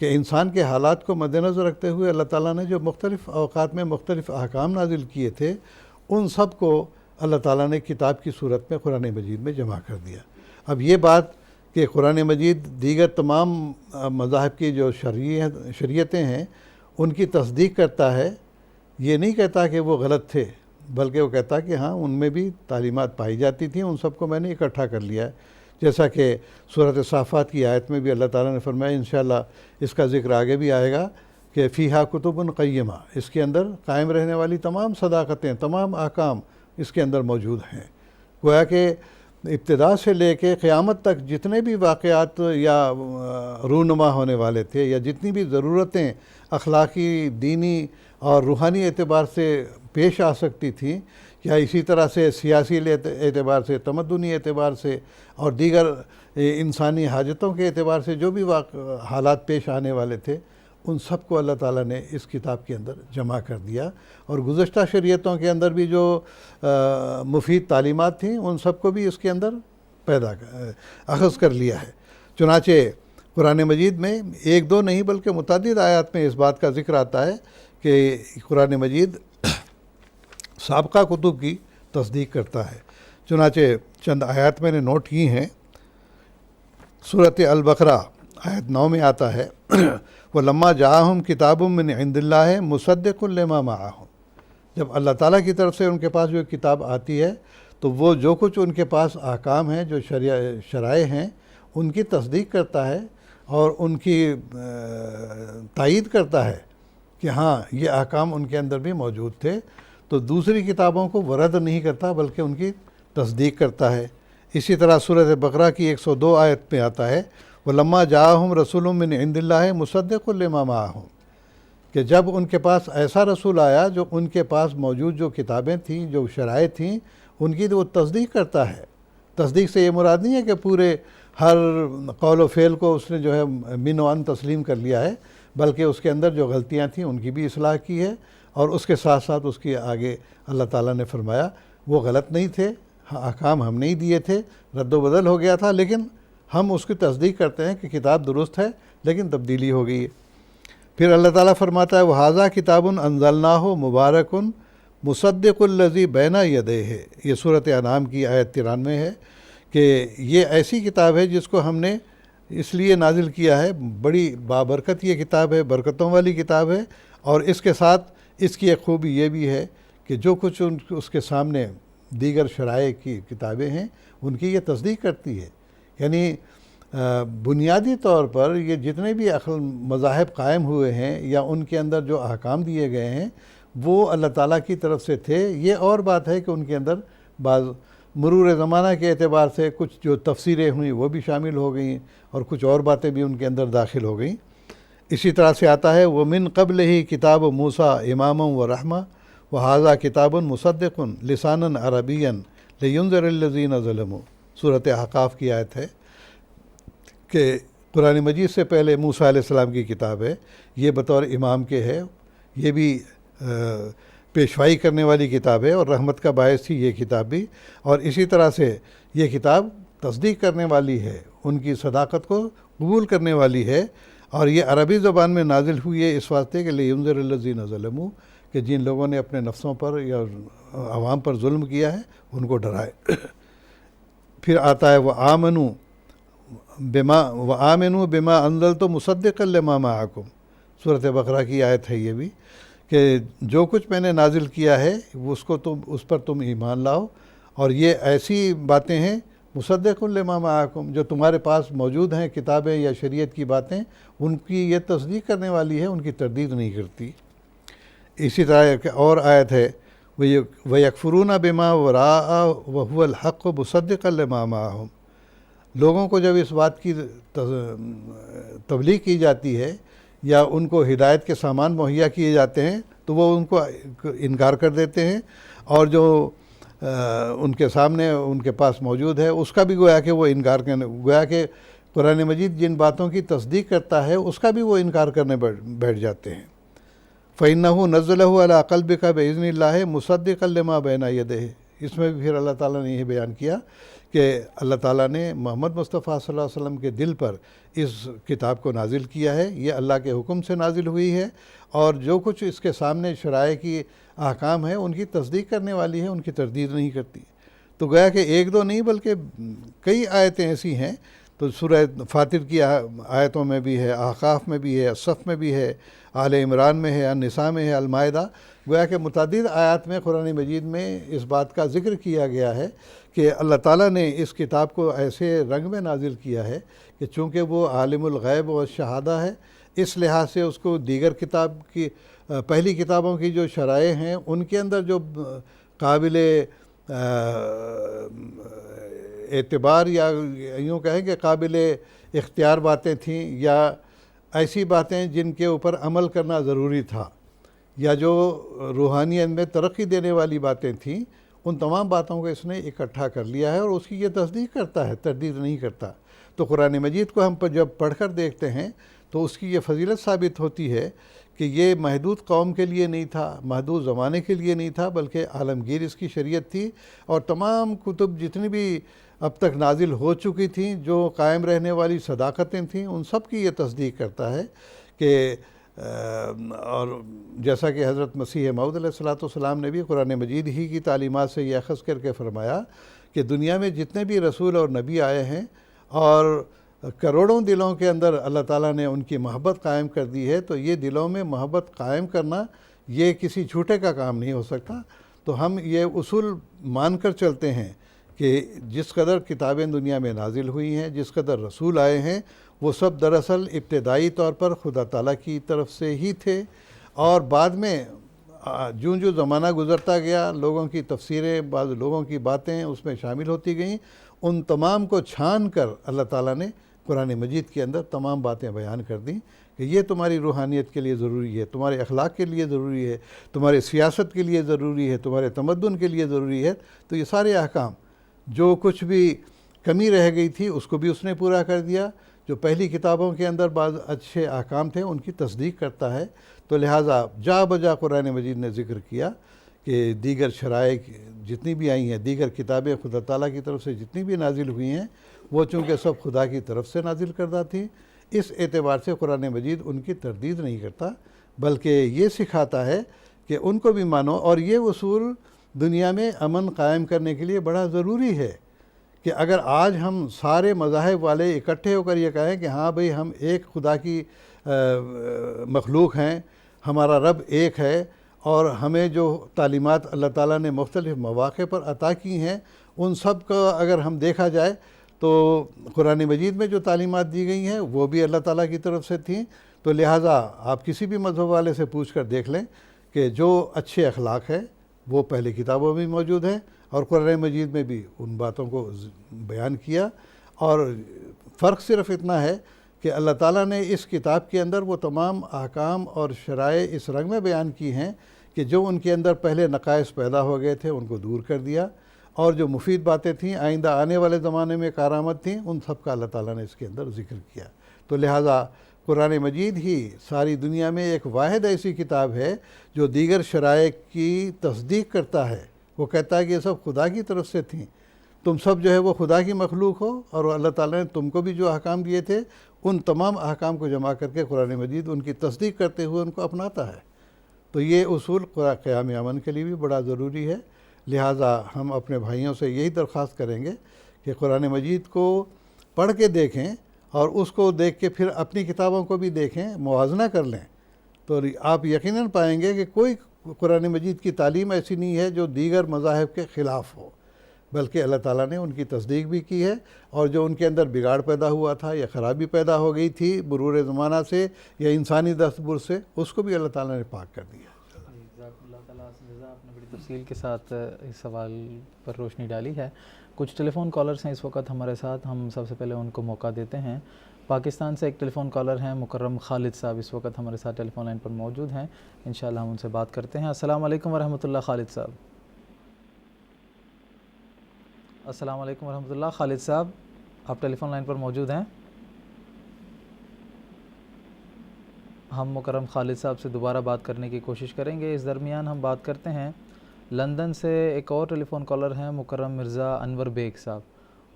کہ انسان کے حالات کو مد نظر رکھتے ہوئے اللہ تعالیٰ نے جو مختلف اوقات میں مختلف احکام نازل کیے تھے ان سب کو اللہ تعالیٰ نے کتاب کی صورت میں قرآن مجید میں جمع کر دیا۔ اب یہ بات کہ قرآن مجید دیگر تمام مذاہب کی جو شریعتیں ہیں ان کی تصدیق کرتا ہے. یہ نہیں کہتا کہ وہ غلط تھے، بلکہ وہ کہتا کہ ہاں ان میں بھی تعلیمات پائی جاتی تھیں، ان سب کو میں نے اکٹھا کر لیا ہے. جیسا کہ سورۃ صافات کی آیت میں بھی اللہ تعالیٰ نے فرمایا، انشاءاللہ اس کا ذکر آگے بھی آئے گا، کہ فیہا کتب قیمہ، اس کے اندر قائم رہنے والی تمام صداقتیں، تمام احکام اس کے اندر موجود ہیں. گویا کہ ابتدا سے لے کے قیامت تک جتنے بھی واقعات یا رونما ہونے والے تھے، یا جتنی بھی ضرورتیں اخلاقی، دینی اور روحانی اعتبار سے پیش آ سکتی تھیں، یا اسی طرح سے سیاسی اعتبار سے، تمدنی اعتبار سے اور دیگر انسانی حاجتوں کے اعتبار سے جو بھی حالات پیش آنے والے تھے، ان سب کو اللہ تعالیٰ نے اس کتاب کے اندر جمع کر دیا. اور گزشتہ شریعتوں کے اندر بھی جو مفید تعلیمات تھیں ان سب کو بھی اس کے اندر اخذ کر لیا ہے. چنانچہ قرآن مجید میں ایک دو نہیں بلکہ متعدد آیات میں اس بات کا ذکر آتا ہے کہ قرآن مجید سابقہ کتب کی تصدیق کرتا ہے. چنانچہ چند آیات میں نے نوٹ کی ہیں. سورۃ البقرہ آیت 9 میں آتا ہے وَلَمَّا جَاءَهُمْ كِتَابٌ مِّنْ عِندِ اللَّهِ مُصَدِّقٌ لِمَا مَعَهُمْ. جب اللہ تعالیٰ کی طرف سے ان کے پاس جو کتاب آتی ہے تو وہ جو کچھ ان کے پاس احکام ہیں، جو شرائع ہیں، ان کی تصدیق کرتا ہے اور ان کی تائید کرتا ہے کہ ہاں یہ احکام ان کے اندر بھی موجود تھے. تو دوسری کتابوں کو رد نہیں کرتا بلکہ ان کی تصدیق کرتا ہے. اسی طرح سورۃ بقرہ کی 102 آیت میں آتا ہے وَلَمَّا جَاءَهُمْ رَسُولٌ مِّنْ عِندِ اللَّهِ مُصَدِّقٌ لِمَا مَعَهُمْ، کہ جب ان کے پاس ایسا رسول آیا جو ان کے پاس موجود جو کتابیں تھیں، جو شرائع تھیں، ان کی وہ تصدیق کرتا ہے. تصدیق سے یہ مراد نہیں ہے کہ پورے ہر قول و فعل کو اس نے جو ہے من و ان تسلیم کر لیا ہے، بلکہ اس کے اندر جو غلطیاں تھیں ان کی بھی اصلاح کی ہے، اور اس کے ساتھ ساتھ اس کی آگے اللہ تعالیٰ نے فرمایا وہ غلط نہیں تھے، احکام ہم نہیں دیے تھے، رد و بدل ہو گیا تھا، لیکن ہم اس کی تصدیق کرتے ہیں کہ کتاب درست ہے لیکن تبدیلی ہو گئی ہے. پھر اللہ تعالیٰ فرماتا ہے وَهَذَا كِتَابٌ أَنزَلْنَاهُ مُبَارَكٌ مُصَدِّقُ الَّذِي بَيْنَ يَدَيْهِ. یہ سورۃ انعام کی آیت 93 ہے کہ یہ ایسی کتاب ہے جس کو ہم نے اس لیے نازل کیا ہے، بڑی بابرکت یہ کتاب ہے، برکتوں والی کتاب ہے، اور اس کے ساتھ اس کی ایک خوبی یہ بھی ہے کہ جو کچھ اس کے سامنے دیگر شرائع کی کتابیں ہیں ان کی یہ تصدیق کرتی ہے. یعنی بنیادی طور پر یہ جتنے بھی مذاہب قائم ہوئے ہیں یا ان کے اندر جو احکام دیے گئے ہیں وہ اللہ تعالیٰ کی طرف سے تھے. یہ اور بات ہے کہ ان کے اندر بعض مرور زمانہ کے اعتبار سے کچھ جو تفسیریں ہوئیں وہ بھی شامل ہو گئیں اور کچھ اور باتیں بھی ان کے اندر داخل ہو گئیں. اسی طرح سے آتا ہے وَمِن قَبْلِهِ كِتَابُ مُوسَىٰ إِمَامًا وَرَحْمَةً وَهَٰذَا كِتَابٌ مُصَدِّقٌ لِسَانًا عَرَبِيًّا لِيُنذِرَ الَّذِينَ ظَلَمُوا. سورۃ احقاف کی آیت ہے کہ قرآن مجید سے پہلے موسیٰ علیہ السلام کی کتاب ہے، یہ بطور امام کے ہے، یہ بھی پیشوائی کرنے والی کتاب ہے اور رحمت کا باعث تھی یہ کتاب بھی، اور اسی طرح سے یہ کتاب تصدیق کرنے والی ہے، ان کی صداقت کو قبول کرنے والی ہے، اور یہ عربی زبان میں نازل ہوئی ہے اس واسطے کہ لِيُنذِرَ الَّذِينَ ظَلَمُوا، کہ جن لوگوں نے اپنے نفسوں پر یا عوام پر ظلم کیا ہے ان کو ڈرائے. پھر آتا ہے وَآمَنُوا بِمَا أَنزَلْتُ مُصَدِّقًا لِمَا مَعَكُمْ. سورۃ بقرہ کی آیت ہے یہ بھی کہ جو کچھ میں نے نازل کیا ہے اس پر تم ایمان لاؤ، اور یہ ایسی باتیں ہیں مصدق لما معکم جو تمہارے پاس موجود ہیں، کتابیں یا شریعت کی باتیں، ان کی یہ تصدیق کرنے والی ہے، ان کی تردید نہیں کرتی. اسی طرح ایک اور آیت ہے وَيَكْفُرُونَ بِمَا وَرَاءَ وَهُوَ الْحَقُّ مُصَدِّقًا لِمَا مَعَهُمْ. لوگوں کو جب اس بات کی تبلیغ کی جاتی ہے یا ان کو ہدایت کے سامان مہیا کیے جاتے ہیں تو وہ ان کو انکار کر دیتے ہیں، اور جو ان کے سامنے ان کے پاس موجود ہے اس کا بھی گویا کہ وہ انکار کرنے، گویا کہ قرآن مجید جن باتوں کی تصدیق کرتا ہے اس کا بھی وہ انکار کرنے بیٹھ جاتے ہیں. فَإِنَّهُ نَزَّلَهُ عَلَىٰ قَلْبِكَ بِإِذْنِ اللَّهِ مُصَدِّقًا لِمَا بَيْنَ يَدَيْهِ. اس میں بھی پھر اللہ تعالیٰ نے یہ بیان کیا کہ اللہ تعالیٰ نے محمد مصطفیٰ صلی اللہ علیہ وسلم کے دل پر اس کتاب کو نازل کیا ہے، یہ اللہ کے حکم سے نازل ہوئی ہے، اور جو کچھ اس کے سامنے شرائع کی احکام ہے ان کی تصدیق کرنے والی ہے، ان کی تردید نہیں کرتی. تو گویا کہ ایک دو نہیں بلکہ کئی آیتیں ایسی ہیں تو سورہ فاطر کی آیتوں میں بھی ہے، احقاف میں بھی ہے، صف میں بھی ہے، آل عمران میں ہے، النساء میں ہے، المائدہ، گویا کہ متعدد آیات میں قرآن مجید میں اس بات کا ذکر کیا گیا ہے کہ اللہ تعالیٰ نے اس کتاب کو ایسے رنگ میں نازل کیا ہے کہ چونکہ وہ عالم الغیب و شہادہ ہے، اس لحاظ سے اس کو دیگر کتاب کی پہلی کتابوں کی جو شرائع ہیں ان کے اندر جو قابل اعتبار یا یوں کہیں کہ قابل اختیار باتیں تھیں، یا ایسی باتیں جن کے اوپر عمل کرنا ضروری تھا، یا جو روحانیت میں ترقی دینے والی باتیں تھیں، ان تمام باتوں کو اس نے اکٹھا کر لیا ہے اور اس کی یہ تصدیق کرتا ہے، تردید نہیں کرتا۔ تو قرآن مجید کو ہم جب پڑھ کر دیکھتے ہیں تو اس کی یہ فضیلت ثابت ہوتی ہے کہ یہ محدود قوم کے لیے نہیں تھا، محدود زمانے کے لیے نہیں تھا، بلکہ عالمگیر اس کی شریعت تھی، اور تمام کتب جتنی بھی اب تک نازل ہو چکی تھیں، جو قائم رہنے والی صداقتیں تھیں، ان سب کی یہ تصدیق کرتا ہے کہ اور جیسا کہ حضرت مسیح موعود علیہ السلام نے بھی قرآن مجید ہی کی تعلیمات سے یہ اخذ کر کے فرمایا کہ دنیا میں جتنے بھی رسول اور نبی آئے ہیں اور کروڑوں دلوں کے اندر اللہ تعالیٰ نے ان کی محبت قائم کر دی ہے، تو یہ دلوں میں محبت قائم کرنا یہ کسی جھوٹے کا کام نہیں ہو سکتا۔ تو ہم یہ اصول مان کر چلتے ہیں کہ جس قدر کتابیں دنیا میں نازل ہوئی ہیں، جس قدر رسول آئے ہیں، وہ سب دراصل ابتدائی طور پر خدا تعالیٰ کی طرف سے ہی تھے، اور بعد میں جو زمانہ گزرتا گیا، لوگوں کی تفسیریں، بعض لوگوں کی باتیں اس میں شامل ہوتی گئیں، ان تمام کو چھان کر اللہ تعالیٰ نے قرآن مجید کے اندر تمام باتیں بیان کر دیں کہ یہ تمہاری روحانیت کے لیے ضروری ہے، تمہارے اخلاق کے لیے ضروری ہے، تمہارے سیاست کے لیے ضروری ہے، تمہارے تمدن کے لیے ضروری ہے۔ تو یہ سارے احکام، جو کچھ بھی کمی رہ گئی تھی اس کو بھی اس نے پورا کر دیا، جو پہلی کتابوں کے اندر بعض اچھے احکام تھے ان کی تصدیق کرتا ہے۔ تو لہٰذا جا بجا قرآن مجید نے ذکر کیا کہ دیگر شرائع جتنی بھی آئی ہیں، دیگر کتابیں خدا تعالیٰ کی طرف سے جتنی بھی نازل ہوئی ہیں، وہ چونکہ سب خدا کی طرف سے نازل کردہ تھیں، اس اعتبار سے قرآن مجید ان کی تردید نہیں کرتا، بلکہ یہ سکھاتا ہے کہ ان کو بھی مانو، اور یہ اصول دنیا میں امن قائم کرنے کے لیے بڑا ضروری ہے کہ اگر آج ہم سارے مذاہب والے اکٹھے ہو کر یہ کہیں کہ ہاں بھئی ہم ایک خدا کی مخلوق ہیں، ہمارا رب ایک ہے، اور ہمیں جو تعلیمات اللہ تعالیٰ نے مختلف مواقع پر عطا کی ہیں ان سب کا اگر ہم دیکھا جائے تو قرآن مجید میں جو تعلیمات دی گئی ہیں وہ بھی اللہ تعالیٰ کی طرف سے تھیں۔ تو لہٰذا آپ کسی بھی مذہب والے سے پوچھ کر دیکھ لیں کہ جو اچھے اخلاق ہے وہ پہلے کتابوں میں موجود ہیں، اور قرآن مجید میں بھی ان باتوں کو بیان کیا، اور فرق صرف اتنا ہے کہ اللہ تعالیٰ نے اس کتاب کے اندر وہ تمام احکام اور شرائع اس رنگ میں بیان کی ہیں کہ جو ان کے اندر پہلے نقائص پیدا ہو گئے تھے ان کو دور کر دیا، اور جو مفید باتیں تھیں، آئندہ آنے والے زمانے میں کارآمد تھیں، ان سب کا اللہ تعالیٰ نے اس کے اندر ذکر کیا۔ تو لہٰذا قرآن مجید ہی ساری دنیا میں ایک واحد ایسی کتاب ہے جو دیگر شرائع کی تصدیق کرتا ہے، وہ کہتا ہے کہ یہ سب خدا کی طرف سے تھیں، تم سب جو ہے وہ خدا کی مخلوق ہو، اور اللہ تعالیٰ نے تم کو بھی جو احکام دیے تھے ان تمام احکام کو جمع کر کے قرآن مجید ان کی تصدیق کرتے ہوئے ان کو اپناتا ہے۔ تو یہ اصول قیام امن کے لیے بھی بڑا ضروری ہے۔ لہٰذا ہم اپنے بھائیوں سے یہی درخواست کریں گے کہ قرآن مجید کو پڑھ کے دیکھیں، اور اس کو دیکھ کے پھر اپنی کتابوں کو بھی دیکھیں، موازنہ کر لیں، تو آپ یقیناً پائیں گے کہ کوئی قرآن مجید کی تعلیم ایسی نہیں ہے جو دیگر مذاہب کے خلاف ہو، بلکہ اللہ تعالیٰ نے ان کی تصدیق بھی کی ہے، اور جو ان کے اندر بگاڑ پیدا ہوا تھا یا خرابی پیدا ہو گئی تھی مرور زمانہ سے یا انسانی دستور سے، اس کو بھی اللہ تعالیٰ نے پاک کر دیا۔ اللہ تعالیٰ آپ نے بڑی تفصیل کے ساتھ اس سوال پر روشنی ڈالی ہے۔ کچھ ٹیلی فون کالرز ہیں اس وقت ہمارے ساتھ، ہم سب سے پہلے ان کو موقع دیتے ہیں۔ پاکستان سے ایک ٹیلی فون کالر ہیں مکرم خالد صاحب، اس وقت ہمارے ساتھ ٹیلی فون لائن پر موجود ہیں، انشاءاللہ ہم ان سے بات کرتے ہیں۔ السلام علیکم ورحمۃ اللہ خالد صاحب۔ السلام علیکم ورحمۃ اللہ خالد صاحب، آپ ٹیلی فون لائن پر موجود ہیں؟ ہم مکرم خالد صاحب سے دوبارہ بات کرنے کی کوشش کریں گے۔ اس درمیان ہم بات کرتے ہیں لندن سے ایک اور ٹیلی فون کالر ہیں مکرم مرزا انور بیگ صاحب،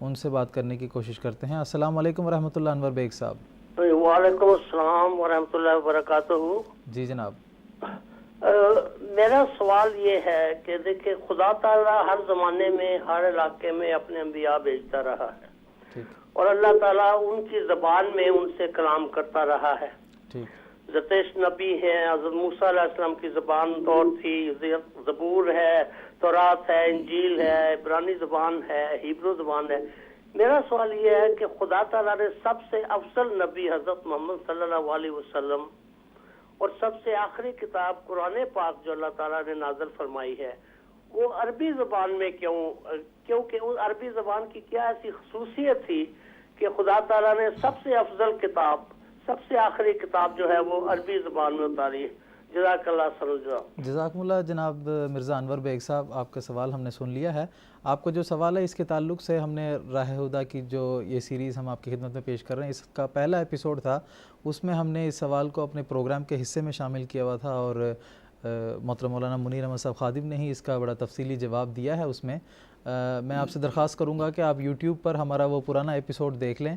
ان سے بات کرنے کی کوشش کرتے ہیں۔ السلام علیکم ورحمۃ اللہ انور بیگ صاحب۔ وعلیکم السلام ورحمۃ اللہ وبرکاتہ۔ جی جناب۔ میرا سوال یہ ہے کہ دیکھیں خدا تعالیٰ ہر زمانے میں ہر علاقے میں اپنے انبیاء بھیجتا رہا ہے، ٹھیک اور اللہ تعالیٰ ان کی زبان میں ان سے کلام کرتا رہا ہے. ٹھیک زتیش نبی ہیں، حضرت موسیٰ علیہ السلام کی زبان طور تھی، زبور ہے، تورات ہے، انجیل ہے، عبرانی زبان ہے، ہیبرو زبان ہے. میرا سوال یہ ہے کہ خدا تعالیٰ نے سب سے افضل نبی حضرت محمد صلی اللہ علیہ وسلم اور سب سے آخری کتاب قرآن پاک جو اللہ تعالیٰ نے نازل فرمائی ہے وہ عربی زبان میں کیونکہ اس عربی زبان کی کیا ایسی خصوصیت تھی کہ خدا تعالیٰ نے سب سے افضل کتاب، سب سے آخری کتاب جو ہے وہ عربی زبان میں اتاری ہے؟ جزاک اللہ سمجھا. جزاکم اللہ. جناب مرزا انور بیگ صاحب، آپ کا سوال ہم نے سن لیا ہے. آپ کا جو سوال ہے اس کے تعلق سے ہم نے راہ ہدیٰ کی جو یہ سیریز ہم آپ کی خدمت میں پیش کر رہے ہیں، اس کا پہلا ایپیسوڈ تھا، اس میں ہم نے اس سوال کو اپنے پروگرام کے حصے میں شامل کیا ہوا تھا اور محترم مولانا منیر احمد صاحب خادم نے ہی اس کا بڑا تفصیلی جواب دیا ہے. اس میں میں آپ سے درخواست کروں گا کہ آپ یوٹیوب پر ہمارا وہ پرانا ایپیسوڈ دیکھ لیں.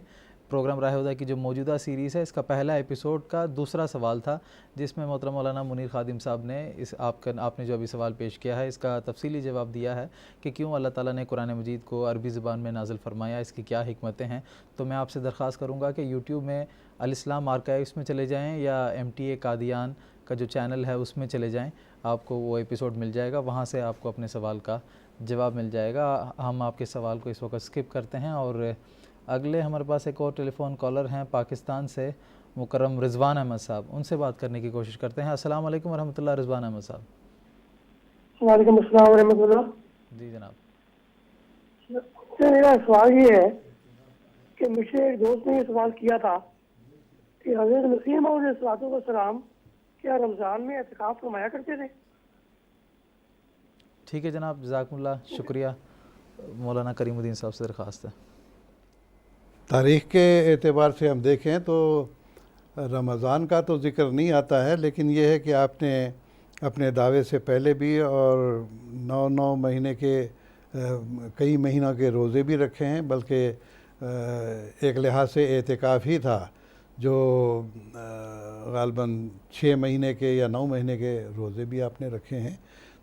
پروگرام راہ ہدیٰ کی جو موجودہ سیریز ہے، اس کا پہلا ایپیسوڈ کا دوسرا سوال تھا، جس میں محترم مولانا منیر خادم صاحب نے آپ نے جو ابھی سوال پیش کیا ہے اس کا تفصیلی جواب دیا ہے کہ کیوں اللہ تعالیٰ نے قرآن مجید کو عربی زبان میں نازل فرمایا، اس کی کیا حکمتیں ہیں. تو میں آپ سے درخواست کروں گا کہ یوٹیوب میں الاسلام آرکائیوز میں چلے جائیں یا MTA قادیان کا جو چینل ہے اس میں چلے جائیں، آپ کو وہ ایپیسوڈ مل جائے گا، وہاں سے آپ کو اپنے سوال کا جواب مل جائے گا. ہم آپ کے سوال کو اس وقت سکپ کرتے ہیں اور اگلے ہمارے پاس ایک اور ٹیلی فون کالر ہیں پاکستان سے، مکرم رضوان احمد صاحب. ان سے بات کرنے کی کوشش کرتے ہیں. السلام علیکم ورحمۃ اللہ. رضوان احمد صاحب. وعلیکم السلام ورحمۃ اللہ. جی جناب. میرا سوال یہ ہے کہ مجھے ایک دوست نے یہ سوال کیا تھا کہ حضرت مسیح موعود علیہ الصلوۃ والسلام کیا رمضان میں اعتکاف فرمایا کرتے تھے؟ ٹھیک ہے جناب، جزاکم اللہ، شکریہ. مولانا کریم الدین صاحب سے درخواست ہے. تاریخ کے اعتبار سے ہم دیکھیں تو رمضان کا تو ذکر نہیں آتا ہے، لیکن یہ ہے کہ آپ نے اپنے دعوے سے پہلے بھی اور 9 مہینے کے کئی مہینوں کے روزے بھی رکھے ہیں، بلکہ ایک لحاظ سے اعتکاف ہی تھا جو غالباً 6 مہینے کے یا 9 مہینے کے روزے بھی آپ نے رکھے ہیں،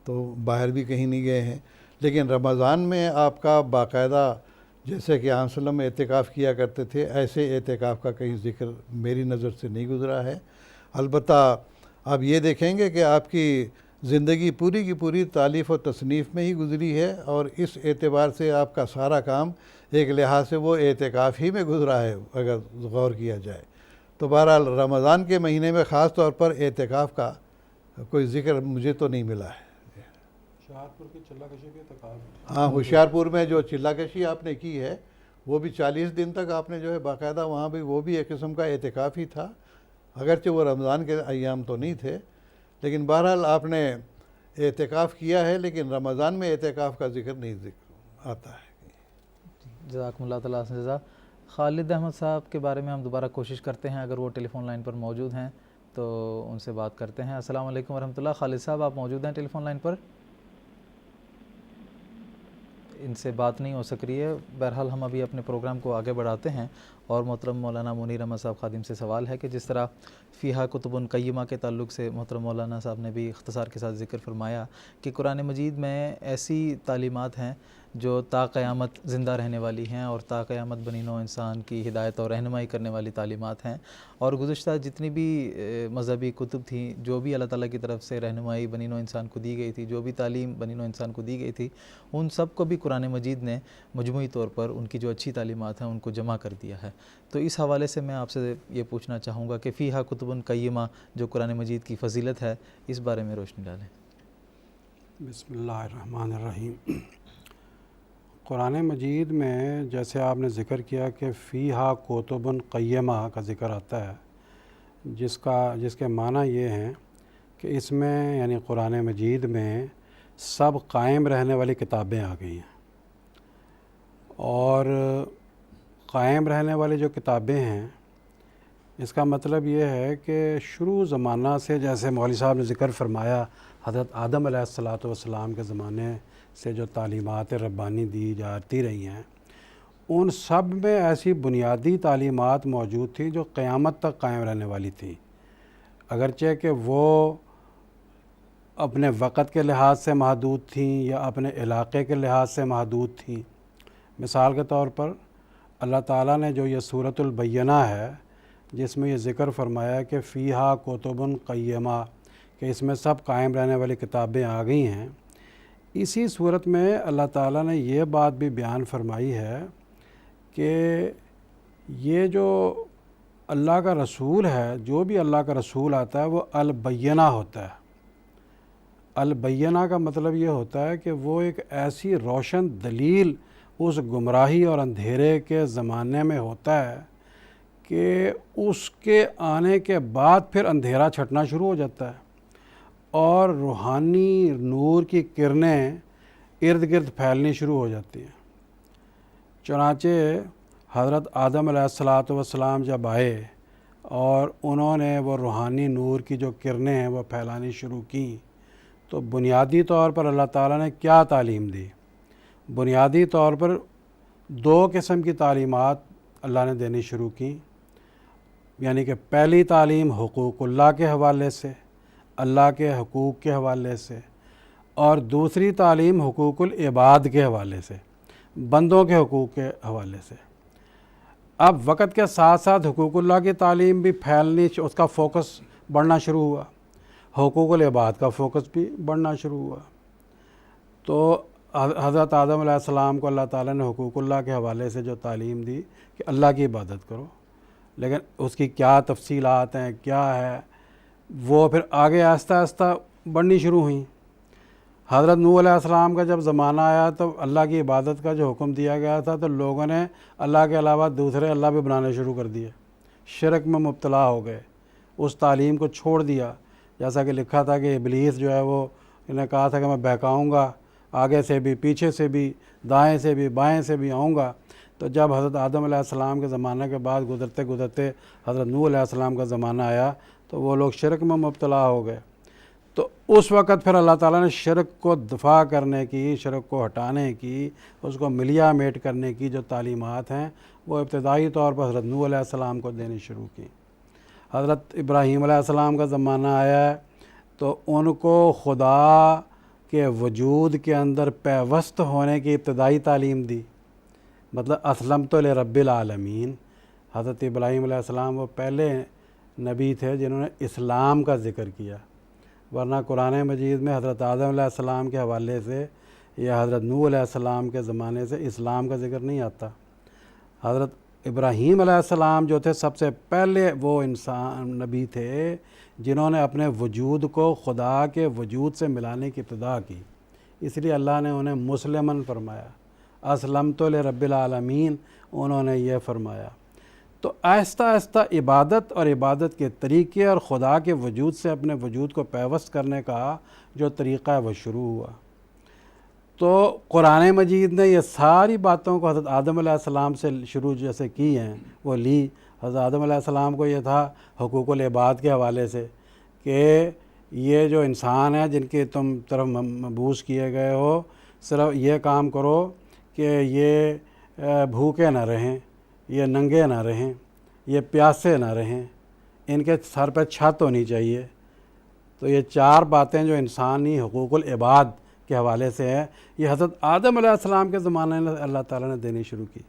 تو باہر بھی کہیں نہیں گئے ہیں. لیکن رمضان میں آپ کا باقاعدہ جیسے کہ علیہ وسلم اعتکاف کیا کرتے تھے، ایسے اعتکاف کا کہیں ذکر میری نظر سے نہیں گزرا ہے. البتہ آپ یہ دیکھیں گے کہ آپ کی زندگی پوری کی پوری تالیف و تصنیف میں ہی گزری ہے، اور اس اعتبار سے آپ کا سارا کام ایک لحاظ سے وہ اعتکاف ہی میں گزرا ہے اگر غور کیا جائے. تو بہرحال رمضان کے مہینے میں خاص طور پر اعتکاف کا کوئی ذکر مجھے تو نہیں ملا ہے. ہوشیارپور کی چلہ کشی بھی اعتکاف؟ ہاں، ہوشیارپور میں جو چلہ کشی آپ نے کی ہے وہ بھی 40 دن تک آپ نے جو ہے باقاعدہ وہاں بھی وہ بھی ایک قسم کا اعتکاف ہی تھا، اگرچہ وہ رمضان کے ایام تو نہیں تھے، لیکن بہرحال آپ نے اعتکاف کیا ہے، لیکن رمضان میں اعتکاف کا ذکر نہیں آتا ہے. جزاکم اللہ تعالیٰ جزا. خالد احمد صاحب کے بارے میں ہم دوبارہ کوشش کرتے ہیں، اگر وہ ٹیلی فون لائن پر موجود ہیں تو ان سے بات کرتے ہیں. السلام علیکم ورحمۃ اللہ. خالد صاحب آپ موجود ہیں ٹیلی فون لائن پر؟ ان سے بات نہیں ہو سک رہی ہے. بہرحال ہم ابھی اپنے پروگرام کو آگے بڑھاتے ہیں اور محترم مولانا منیر احمد صاحب خادم سے سوال ہے کہ جس طرح فیہا کتب قیمہ کے تعلق سے محترم مولانا صاحب نے بھی اختصار کے ساتھ ذکر فرمایا کہ قرآن مجید میں ایسی تعلیمات ہیں جو تا قیامت زندہ رہنے والی ہیں اور تا قیامت بنی نوع انسان کی ہدایت اور رہنمائی کرنے والی تعلیمات ہیں، اور گزشتہ جتنی بھی مذہبی کتب تھیں، جو بھی اللہ تعالیٰ کی طرف سے رہنمائی بنی نوع انسان کو دی گئی تھی، جو بھی تعلیم بنی نوع انسان کو دی گئی تھی، ان سب کو بھی قرآن مجید نے مجموعی طور پر ان کی جو اچھی تعلیمات ہیں ان کو جمع کر دیا ہے. تو اس حوالے سے میں آپ سے یہ پوچھنا چاہوں گا کہ فیہا کتب قیمہ جو قرآن مجید کی فضیلت ہے، اس بارے میں روشنی ڈالیں. بسم اللہ الرحمن الرحیم. قرآن مجید میں جیسے آپ نے ذکر کیا کہ فیہا کتب قیمہ کا ذکر آتا ہے، جس کے معنی یہ ہیں کہ اس میں یعنی قرآن مجید میں سب قائم رہنے والی کتابیں آ گئی ہیں، اور قائم رہنے والی جو کتابیں ہیں اس کا مطلب یہ ہے کہ شروع زمانہ سے، جیسے مولوی صاحب نے ذکر فرمایا حضرت آدم علیہ السلام کے زمانے سے جو تعلیمات ربانی دی جاتی رہی ہیں، ان سب میں ایسی بنیادی تعلیمات موجود تھیں جو قیامت تک قائم رہنے والی تھیں، اگرچہ کہ وہ اپنے وقت کے لحاظ سے محدود تھیں یا اپنے علاقے کے لحاظ سے محدود تھیں. مثال کے طور پر اللہ تعالیٰ نے جو یہ سورۃ البینہ ہے جس میں یہ ذکر فرمایا کہ فیہا کتب قیمہ، کہ اس میں سب قائم رہنے والی کتابیں آ گئی ہیں، اسی صورت میں اللہ تعالیٰ نے یہ بات بھی بیان فرمائی ہے کہ یہ جو اللہ کا رسول ہے، جو بھی اللہ کا رسول آتا ہے وہ البینہ ہوتا ہے۔ البینہ کا مطلب یہ ہوتا ہے کہ وہ ایک ایسی روشن دلیل اس گمراہی اور اندھیرے کے زمانے میں ہوتا ہے کہ اس کے آنے کے بعد پھر اندھیرا چھٹنا شروع ہو جاتا ہے اور روحانی نور کی کرنیں ارد گرد پھیلنی شروع ہو جاتی ہیں۔ چنانچہ حضرت آدم علیہ السلام جب آئے اور انہوں نے وہ روحانی نور کی جو کرنیں ہیں وہ پھیلانی شروع کی، تو بنیادی طور پر اللہ تعالیٰ نے کیا تعلیم دی؟ بنیادی طور پر دو قسم کی تعلیمات اللہ نے دینی شروع کی، یعنی کہ پہلی تعلیم حقوق اللہ کے حوالے سے، اللہ کے حقوق کے حوالے سے، اور دوسری تعلیم حقوق العباد کے حوالے سے، بندوں کے حقوق کے حوالے سے۔ اب وقت کے ساتھ ساتھ حقوق اللہ کی تعلیم بھی پھیلنی، اس کا فوکس بڑھنا شروع ہوا، حقوق العباد کا فوکس بھی بڑھنا شروع ہوا۔ تو حضرت آدم علیہ السلام کو اللہ تعالیٰ نے حقوق اللہ کے حوالے سے جو تعلیم دی کہ اللہ کی عبادت کرو، لیکن اس کی کیا تفصیلات ہیں، کیا ہے، وہ پھر آگے آہستہ آہستہ بڑھنی شروع ہوئیں۔ حضرت نوح علیہ السلام کا جب زمانہ آیا تو اللہ کی عبادت کا جو حکم دیا گیا تھا تو لوگوں نے اللہ کے علاوہ دوسرے اللہ بھی بنانے شروع کر دیے، شرک میں مبتلا ہو گئے، اس تعلیم کو چھوڑ دیا۔ جیسا کہ لکھا تھا کہ ابلیس جو ہے وہ انہیں کہا تھا کہ میں بہکاؤں گا، آگے سے بھی، پیچھے سے بھی، دائیں سے بھی، بائیں سے بھی آؤں گا۔ تو جب حضرت آدم علیہ السلام کے زمانے کے بعد گزرتے گزرتے حضرت نوح علیہ السلام کا زمانہ آیا تو وہ لوگ شرک میں مبتلا ہو گئے۔ تو اس وقت پھر اللہ تعالیٰ نے شرک کو دفاع کرنے کی، شرک کو ہٹانے کی، اس کو ملیا میٹ کرنے کی جو تعلیمات ہیں وہ ابتدائی طور پر حضرت نوح علیہ السلام کو دینی شروع کی۔ حضرت ابراہیم علیہ السلام کا زمانہ آیا ہے تو ان کو خدا کے وجود کے اندر پیوست ہونے کی ابتدائی تعلیم دی، مطلب اسلمت لرب العالمین۔ حضرت ابراہیم علیہ السلام وہ پہلے نبی تھے جنہوں نے اسلام کا ذکر کیا، ورنہ قرآن مجید میں حضرت آدم علیہ السلام کے حوالے سے یا حضرت نوح علیہ السلام کے زمانے سے اسلام کا ذکر نہیں آتا۔ حضرت ابراہیم علیہ السلام جو تھے سب سے پہلے وہ انسان نبی تھے جنہوں نے اپنے وجود کو خدا کے وجود سے ملانے کی ابتدا کی، اس لیے اللہ نے انہیں مسلمن فرمایا، اسلمت لرب العالمین انہوں نے یہ فرمایا۔ تو آہستہ آہستہ عبادت اور عبادت کے طریقے اور خدا کے وجود سے اپنے وجود کو پیوست کرنے کا جو طریقہ ہے وہ شروع ہوا۔ تو قرآن مجید نے یہ ساری باتوں کو حضرت آدم علیہ السلام سے شروع جیسے کی ہیں وہ لی۔ حضرت آدم علیہ السلام کو یہ تھا حقوق العباد کے حوالے سے کہ یہ جو انسان ہے جن کی تم طرف مبعوث کیے گئے ہو، صرف یہ کام کرو کہ یہ بھوکے نہ رہیں، یہ ننگے نہ رہیں، یہ پیاسے نہ رہیں، ان کے سر پہ چھت ہونی چاہیے۔ تو یہ چار باتیں جو انسانی حقوق العباد کے حوالے سے ہے، یہ حضرت آدم علیہ السلام کے زمانے میں اللہ تعالیٰ نے دینی شروع کی۔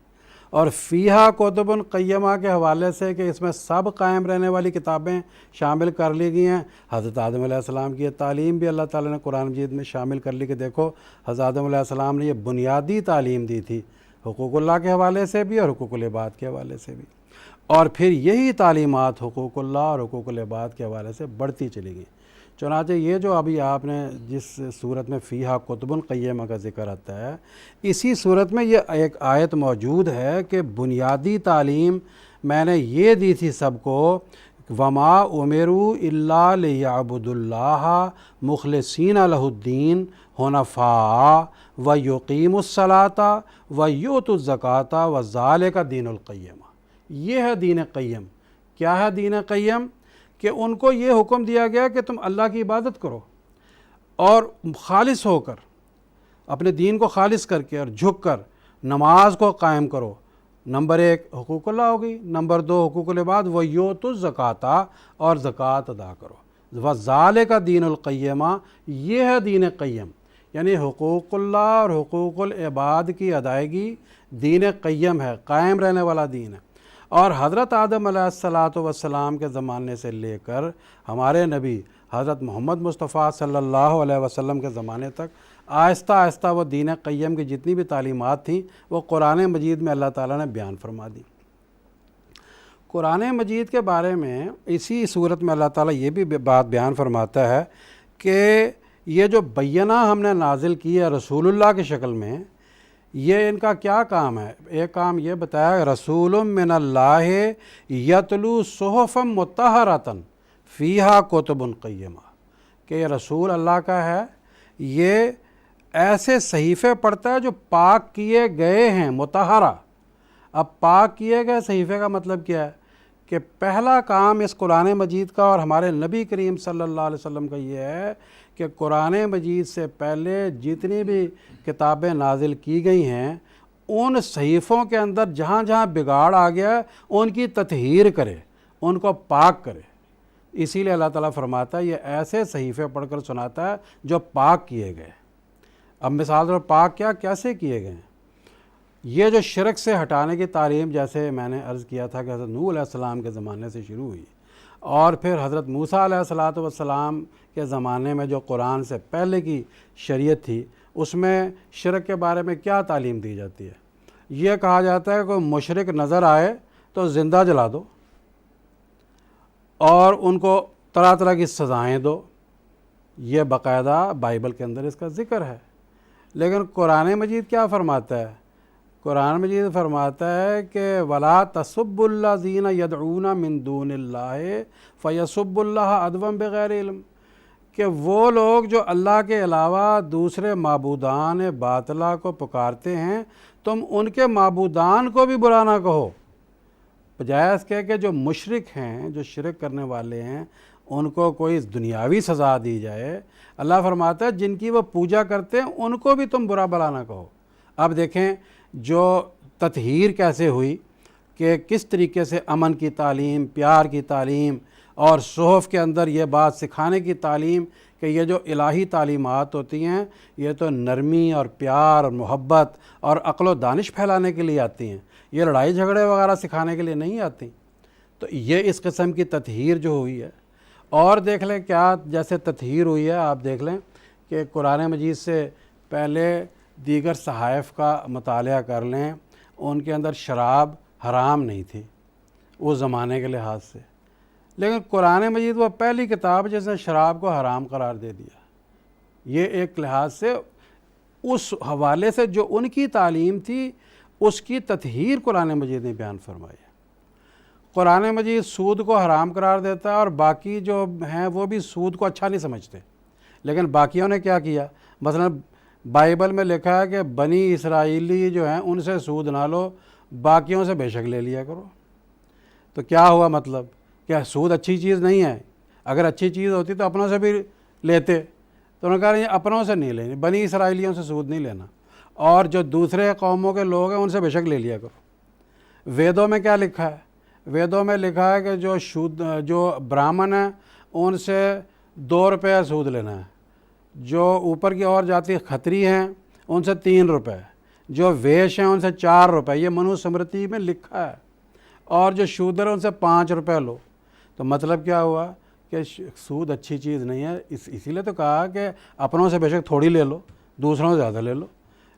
اور فیہا کتب قیمہ کے حوالے سے کہ اس میں سب قائم رہنے والی کتابیں شامل کر لی گئی ہیں، حضرت آدم علیہ السلام کی یہ تعلیم بھی اللہ تعالیٰ نے قرآن مجید میں شامل کر لی کہ دیکھو حضرت آدم علیہ السلام نے یہ بنیادی تعلیم دی تھی، حقوق اللہ کے حوالے سے بھی اور حقوق العباد کے حوالے سے بھی، اور پھر یہی تعلیمات حقوق اللہ اور حقوق العباد کے حوالے سے بڑھتی چلی گئیں۔ چنانچہ یہ جو ابھی آپ نے جس صورت میں فیہا کتب قیمہ کا ذکر آتا ہے، اسی صورت میں یہ ایک آیت موجود ہے کہ بنیادی تعلیم میں نے یہ دی تھی سب کو، وما امروا الا لیعبدوا اللہ مخلصین لہ الدین حنفاء ویقیموا الصلاۃ ویؤتوا الزکاۃ وذالک دین القیمہ۔ یہ ہے دین قیم۔ کیا ہے دین قیم؟ کہ ان کو یہ حکم دیا گیا کہ تم اللہ کی عبادت کرو اور خالص ہو کر، اپنے دین کو خالص کر کے اور جھک کر نماز کو قائم کرو۔ نمبر 1 حقوق اللہ ہوگی، نمبر 2 حقوق العباد، ویؤتوا الزکاۃ اور زکوٰۃ ادا کرو۔ وذالک دین القیمہ، یہ ہے دین قیم۔ یعنی حقوق اللہ اور حقوق العباد کی ادائیگی دین قیم ہے، قائم رہنے والا دین ہے۔ اور حضرت آدم علیہ الصلاۃ والسلام کے زمانے سے لے کر ہمارے نبی حضرت محمد مصطفیٰ صلی اللہ علیہ وسلم کے زمانے تک آہستہ آہستہ وہ دین قیم کی جتنی بھی تعلیمات تھیں وہ قرآن مجید میں اللہ تعالیٰ نے بیان فرما دی۔ قرآن مجید کے بارے میں اسی صورت میں اللہ تعالیٰ یہ بھی بات بیان فرماتا ہے کہ یہ جو بینہ ہم نے نازل کی ہے رسول اللہ کی شکل میں، یہ ان کا کیا کام ہے؟ ایک کام یہ بتایا رسول من اللہ یتلو صحفا مطہرۃ فیہا کتب قیمہ، کہ یہ رسول اللہ کا ہے، یہ ایسے صحیفے پڑھتا ہے جو پاک کیے گئے ہیں، مطہرہ۔ اب پاک کیے گئے صحیفے کا مطلب کیا ہے؟ کہ پہلا کام اس قرآن مجید کا اور ہمارے نبی کریم صلی اللہ علیہ وسلم کا یہ ہے کہ قرآن مجید سے پہلے جتنی بھی کتابیں نازل کی گئی ہیں ان صحیفوں کے اندر جہاں جہاں بگاڑ آ گیا ان کی تطہیر کرے، ان کو پاک کرے۔ اسی لیے اللہ تعالیٰ فرماتا ہے یہ ایسے صحیفے پڑھ کر سناتا ہے جو پاک کیے گئے۔ اب مثال طور پاک کیسے کیے گئے ہیں؟ یہ جو شرک سے ہٹانے کی تعلیم، جیسے میں نے عرض کیا تھا کہ حضرت نوح علیہ السلام کے زمانے سے شروع ہوئی، اور پھر حضرت موسیٰ علیہ السلام کے زمانے میں جو قرآن سے پہلے کی شریعت تھی اس میں شرک کے بارے میں کیا تعلیم دی جاتی ہے؟ یہ کہا جاتا ہے کہ کوئی مشرک نظر آئے تو زندہ جلا دو اور ان کو طرح طرح کی سزائیں دو۔ یہ باقاعدہ بائبل کے اندر اس کا ذکر ہے۔ لیکن قرآن مجید کیا فرماتا ہے؟ قرآن مجید فرماتا ہے کہ وَلَا تَسُبُّوا الَّذِينَ يَدْعُونَ مِن دُونِ اللَّهِ فَيَسُبُّوا اللَّهَ عَدْوًا بِغَيْرِ علم، کہ وہ لوگ جو اللہ کے علاوہ دوسرے معبودان باطلہ کو پکارتے ہیں تم ان کے معبودان کو بھی برا نہ کہو، بجائے اس کے کہ جو مشرک ہیں، جو شرک کرنے والے ہیں، ان کو کوئی دنیاوی سزا دی جائے۔ اللہ فرماتا ہے جن کی وہ پوجا کرتے ہیں ان کو بھی تم برا بلا نہ کہو۔ اب دیکھیں جو تطہیر کیسے ہوئی، کہ کس طریقے سے امن کی تعلیم، پیار کی تعلیم، اور صحف کے اندر یہ بات سکھانے کی تعلیم کہ یہ جو الہی تعلیمات ہوتی ہیں یہ تو نرمی اور پیار اور محبت اور عقل و دانش پھیلانے کے لیے آتی ہیں، یہ لڑائی جھگڑے وغیرہ سکھانے کے لیے نہیں آتی۔ تو یہ اس قسم کی تطہیر جو ہوئی ہے۔ اور دیکھ لیں کیا جیسے تطہیر ہوئی ہے، آپ دیکھ لیں کہ قرآن مجید سے پہلے دیگر صحائف کا مطالعہ کر لیں، ان کے اندر شراب حرام نہیں تھی اس زمانے کے لحاظ سے، لیکن قرآن مجید وہ پہلی کتاب جس نے شراب کو حرام قرار دے دیا۔ یہ ایک لحاظ سے اس حوالے سے جو ان کی تعلیم تھی اس کی تطہیر قرآن مجید نے بیان فرمائی ہے۔ قرآن مجید سود کو حرام قرار دیتا ہے اور باقی جو ہیں وہ بھی سود کو اچھا نہیں سمجھتے، لیکن باقیوں نے کیا کیا؟ مثلا بائبل میں لکھا ہے کہ بنی اسرائیلی جو ہیں ان سے سود نہ لو، باقیوں سے بے شک لے لیا کرو۔ تو کیا ہوا مطلب؟ کہ سود اچھی چیز نہیں ہے، اگر اچھی چیز ہوتی تو اپنوں سے بھی لیتے، تو انہوں نے کہا یہ اپنوں سے نہیں لینی، بنی اسرائیلیوں سے سود نہیں لینا، اور جو دوسرے قوموں کے لوگ ہیں ان سے بے شک لے لیا کرو۔ ویدوں میں کیا لکھا ہے؟ ویدوں میں لکھا ہے کہ جو برہمن ہیں ان سے 2 روپے سود لینا ہے، جو اوپر کی اور جاتی کھتری ہیں ان سے 3 روپے، جو ویش ہیں ان سے 4 روپے، یہ منو سمرتی میں لکھا ہے، اور جو شودر ہیں ان سے 5 روپے لو۔ تو مطلب کیا ہوا کہ سود اچھی چیز نہیں ہے، اسی لیے تو کہا کہ اپنوں سے بے شک تھوڑی لے لو، دوسروں سے زیادہ لے لو۔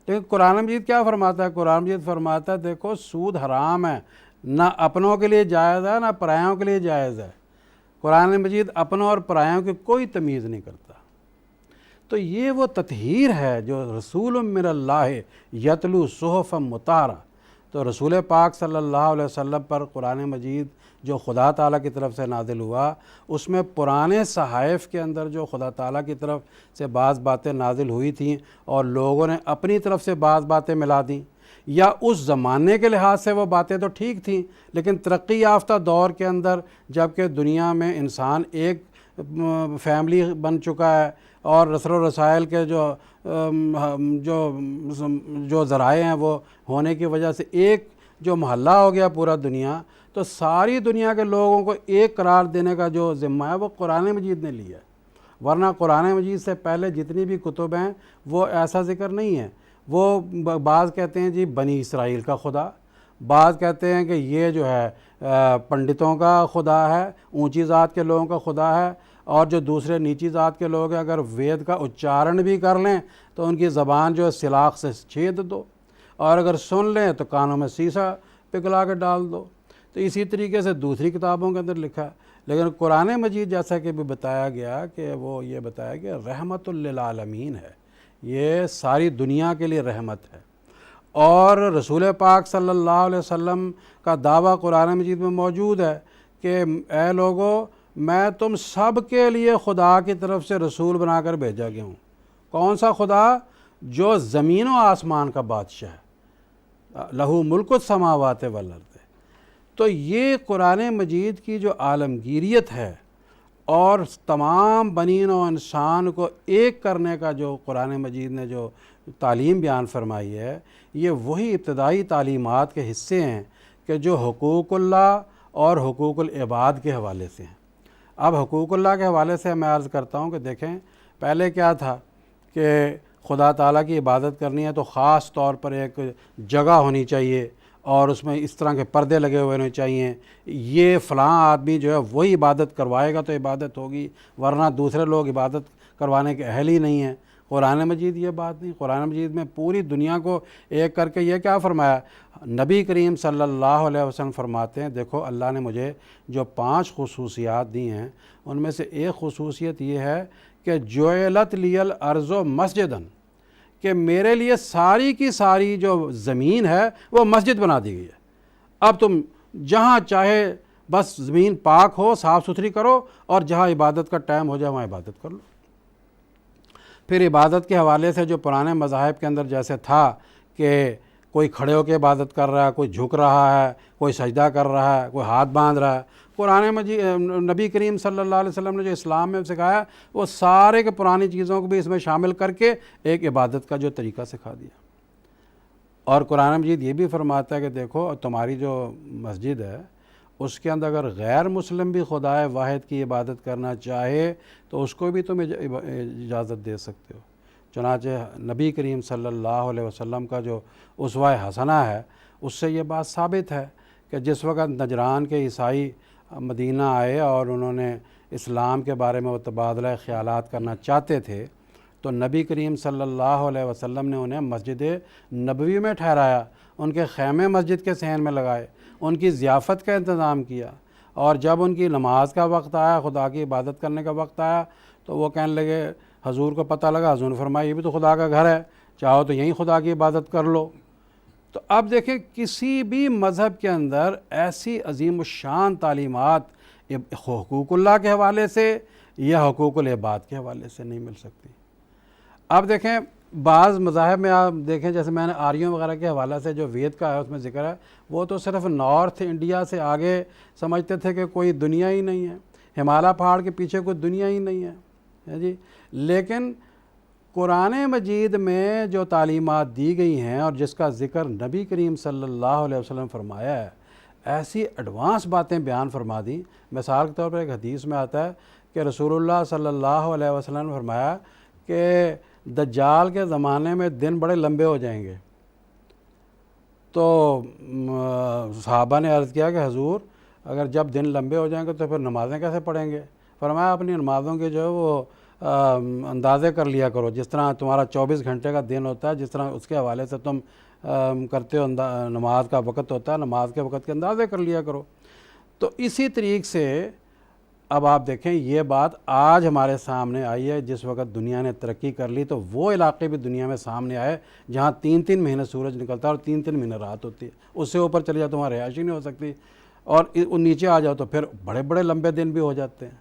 لیکن قرآن مجید کیا فرماتا ہے؟ قرآن مجید فرماتا ہے دیکھو سود حرام ہے، نہ اپنوں کے لیے جائز ہے نہ پرایوں کے لیے جائز ہے۔ قرآن مجید اپنوں اور پرایوں کی کوئی تمیز نہیں کرتا۔ تو یہ وہ تطہیر ہے جو رسول من اللہ یتلو صحفا مطہرہ۔ تو رسول پاک صلی اللہ علیہ وسلم پر قرآن مجید جو خدا تعالیٰ کی طرف سے نازل ہوا، اس میں پرانے صحائف کے اندر جو خدا تعالیٰ کی طرف سے بعض باتیں نازل ہوئی تھیں اور لوگوں نے اپنی طرف سے بعض باتیں ملا دیں، یا اس زمانے کے لحاظ سے وہ باتیں تو ٹھیک تھیں، لیکن ترقی یافتہ دور کے اندر جب کہ دنیا میں انسان ایک فیملی بن چکا ہے اور رسل و رسائل کے جو ذرائع ہیں وہ ہونے کی وجہ سے ایک جو محلہ ہو گیا پورا دنیا، تو ساری دنیا کے لوگوں کو ایک قرار دینے کا جو ذمہ ہے وہ قرآن مجید نے لیا ہے۔ ورنہ قرآن مجید سے پہلے جتنی بھی کتب ہیں وہ ایسا ذکر نہیں ہے. وہ بعض کہتے ہیں جی بنی اسرائیل کا خدا، بعض کہتے ہیں کہ یہ جو ہے پنڈتوں کا خدا ہے، اونچی ذات کے لوگوں کا خدا ہے، اور جو دوسرے نیچی ذات کے لوگ ہیں اگر وید کا اچارن بھی کر لیں تو ان کی زبان جو ہے سلاخ سے چھید دو، اور اگر سن لیں تو کانوں میں سیسا پگھلا کے ڈال دو. تو اسی طریقے سے دوسری کتابوں کے اندر لکھا ہے. لیکن قرآن مجید جیسا کہ بھی بتایا گیا کہ وہ یہ بتایا کہ رحمت للعالمین ہے، یہ ساری دنیا کے لیے رحمت ہے. اور رسول پاک صلی اللہ علیہ وسلم کا دعویٰ قرآن مجید میں موجود ہے کہ اے لوگو میں تم سب کے لیے خدا کی طرف سے رسول بنا کر بھیجا گیا ہوں. کون سا خدا؟ جو زمین و آسمان کا بادشاہ ہے، لہو ملک السماوات والارض. تو یہ قرآن مجید کی جو عالمگیریت ہے اور تمام بنین و انسان کو ایک کرنے کا جو قرآن مجید نے جو تعلیم بیان فرمائی ہے، یہ وہی ابتدائی تعلیمات کے حصے ہیں کہ جو حقوق اللہ اور حقوق العباد کے حوالے سے ہیں. اب حقوق اللہ کے حوالے سے میں عرض کرتا ہوں کہ دیکھیں پہلے کیا تھا کہ خدا تعالیٰ کی عبادت کرنی ہے تو خاص طور پر ایک جگہ ہونی چاہیے اور اس میں اس طرح کے پردے لگے ہوئے ہونے چاہیے، یہ فلاں آدمی جو ہے وہی عبادت کروائے گا تو عبادت ہوگی، ورنہ دوسرے لوگ عبادت کروانے کے اہل ہی نہیں ہیں. قرآن مجید یہ بات نہیں. قرآن مجید میں پوری دنیا کو ایک کر کے یہ کیا فرمایا؟ نبی کریم صلی اللہ علیہ وسلم فرماتے ہیں دیکھو اللہ نے مجھے جو 5 خصوصیات دی ہیں ان میں سے ایک خصوصیت یہ ہے کہ جعلت لی الارض مسجداً، کہ میرے لیے ساری کی ساری جو زمین ہے وہ مسجد بنا دی گئی ہے. اب تم جہاں چاہے بس زمین پاک ہو، صاف ستھری کرو، اور جہاں عبادت کا ٹائم ہو جائے وہاں عبادت کر لو. پھر عبادت کے حوالے سے جو پرانے مذاہب کے اندر جیسے تھا کہ کوئی کھڑے ہو کے عبادت کر رہا ہے، کوئی جھک رہا ہے، کوئی سجدہ کر رہا ہے، کوئی ہاتھ باندھ رہا ہے، قرآن مجید نبی کریم صلی اللہ علیہ وسلم نے جو اسلام میں سکھایا وہ سارے کے پرانی چیزوں کو بھی اس میں شامل کر کے ایک عبادت کا جو طریقہ سکھا دیا. اور قرآن مجید یہ بھی فرماتا ہے کہ دیکھو تمہاری جو مسجد ہے اس کے اندر اگر غیر مسلم بھی خدائے واحد کی عبادت کرنا چاہے تو اس کو بھی تم اجازت دے سکتے ہو. چنانچہ نبی کریم صلی اللہ علیہ وسلم کا جو اسوہ حسنہ ہے اس سے یہ بات ثابت ہے کہ جس وقت نجران کے عیسائی مدینہ آئے اور انہوں نے اسلام کے بارے میں وہ تبادلہ خیالات کرنا چاہتے تھے تو نبی کریم صلی اللہ علیہ وسلم نے انہیں مسجد نبوی میں ٹھہرایا، ان کے خیمے مسجد کے صحن میں لگائے، ان کی ضیافت کا انتظام کیا. اور جب ان کی نماز کا وقت آیا، خدا کی عبادت کرنے کا وقت آیا تو وہ کہنے لگے، حضور کو پتہ لگا، حضور نے فرمایا یہ بھی تو خدا کا گھر ہے، چاہو تو یہیں خدا کی عبادت کر لو. تو اب دیکھیں کسی بھی مذہب کے اندر ایسی عظیم الشان تعلیمات حقوق اللہ کے حوالے سے یا حقوق العباد کے حوالے سے نہیں مل سکتی. اب دیکھیں بعض مذاہب میں آپ دیکھیں جیسے میں نے آریوں وغیرہ کے حوالے سے جو وید کا ہے اس میں ذکر ہے، وہ تو صرف نارتھ انڈیا سے آگے سمجھتے تھے کہ کوئی دنیا ہی نہیں ہے، ہمالیہ پہاڑ کے پیچھے کوئی دنیا ہی نہیں ہے جی. لیکن قرآن مجید میں جو تعلیمات دی گئی ہیں اور جس کا ذکر نبی کریم صلی اللہ علیہ وسلم فرمایا ہے، ایسی ایڈوانس باتیں بیان فرما دیں. مثال کے طور پر ایک حدیث میں آتا ہے کہ رسول اللہ صلی اللہ علیہ وسلم نے فرمایا کہ دجال کے زمانے میں دن بڑے لمبے ہو جائیں گے. تو صحابہ نے عرض کیا کہ حضور اگر جب دن لمبے ہو جائیں گے تو پھر نمازیں کیسے پڑھیں گے؟ فرمایا اپنی نمازوں کے جو ہے وہ اندازے کر لیا کرو، جس طرح تمہارا 24 گھنٹے کا دن ہوتا ہے جس طرح اس کے حوالے سے تم کرتے ہو نماز کا وقت ہوتا ہے، نماز کے وقت کے اندازے کر لیا کرو. تو اسی طریقے سے اب آپ دیکھیں یہ بات آج ہمارے سامنے آئی ہے. جس وقت دنیا نے ترقی کر لی تو وہ علاقے بھی دنیا میں سامنے آئے جہاں 3 مہینے سورج نکلتا ہے اور 3 مہینے رات ہوتی ہے. اس سے اوپر چلے جاؤ تو وہاں رہائش ہی نہیں ہو سکتی، اور نیچے آ جاؤ تو پھر بڑے بڑے لمبے دن بھی ہو جاتے ہیں.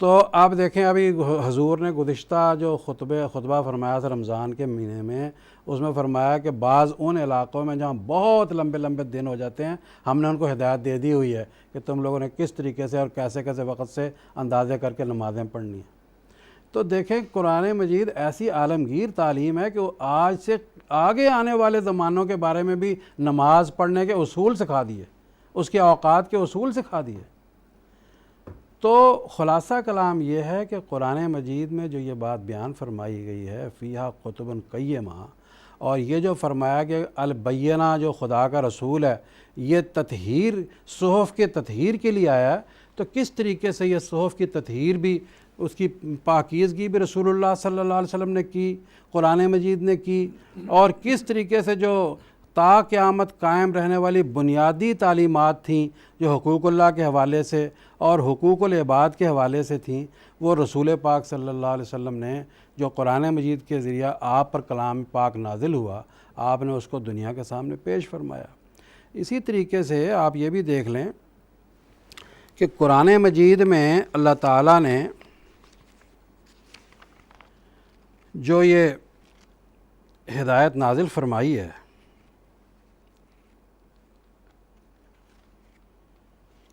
تو آپ دیکھیں ابھی حضور نے گزشتہ جو خطبہ فرمایا تھا رمضان کے مہینے میں، اس میں فرمایا کہ بعض ان علاقوں میں جہاں بہت لمبے لمبے دن ہو جاتے ہیں ہم نے ان کو ہدایت دے دی ہوئی ہے کہ تم لوگوں نے کس طریقے سے اور کیسے کیسے وقت سے اندازے کر کے نمازیں پڑھنی ہیں. تو دیکھیں قرآن مجید ایسی عالمگیر تعلیم ہے کہ وہ آج سے آگے آنے والے زمانوں کے بارے میں بھی نماز پڑھنے کے اصول سکھا دیے، اس کے اوقات کے اصول سکھا دیے. تو خلاصہ کلام یہ ہے کہ قرآن مجید میں جو یہ بات بیان فرمائی گئی ہے فیہا کتب قیمہ، اور یہ جو فرمایا کہ البینہ جو خدا کا رسول ہے یہ تطہیر، صحف کے تطہیر کے لیے آیا ہے، تو کس طریقے سے یہ صحف کی تطہیر بھی، اس کی پاکیزگی بھی رسول اللہ صلی اللہ علیہ وسلم نے کی، قرآن مجید نے کی، اور کس طریقے سے جو تا قیامت قائم رہنے والی بنیادی تعلیمات تھیں جو حقوق اللہ کے حوالے سے اور حقوق العباد کے حوالے سے تھیں، وہ رسول پاک صلی اللہ علیہ وسلم نے جو قرآن مجید کے ذریعہ آپ پر کلام پاک نازل ہوا، آپ نے اس کو دنیا کے سامنے پیش فرمایا۔ اسی طریقے سے آپ یہ بھی دیکھ لیں کہ قرآن مجید میں اللہ تعالیٰ نے جو یہ ہدایت نازل فرمائی ہے،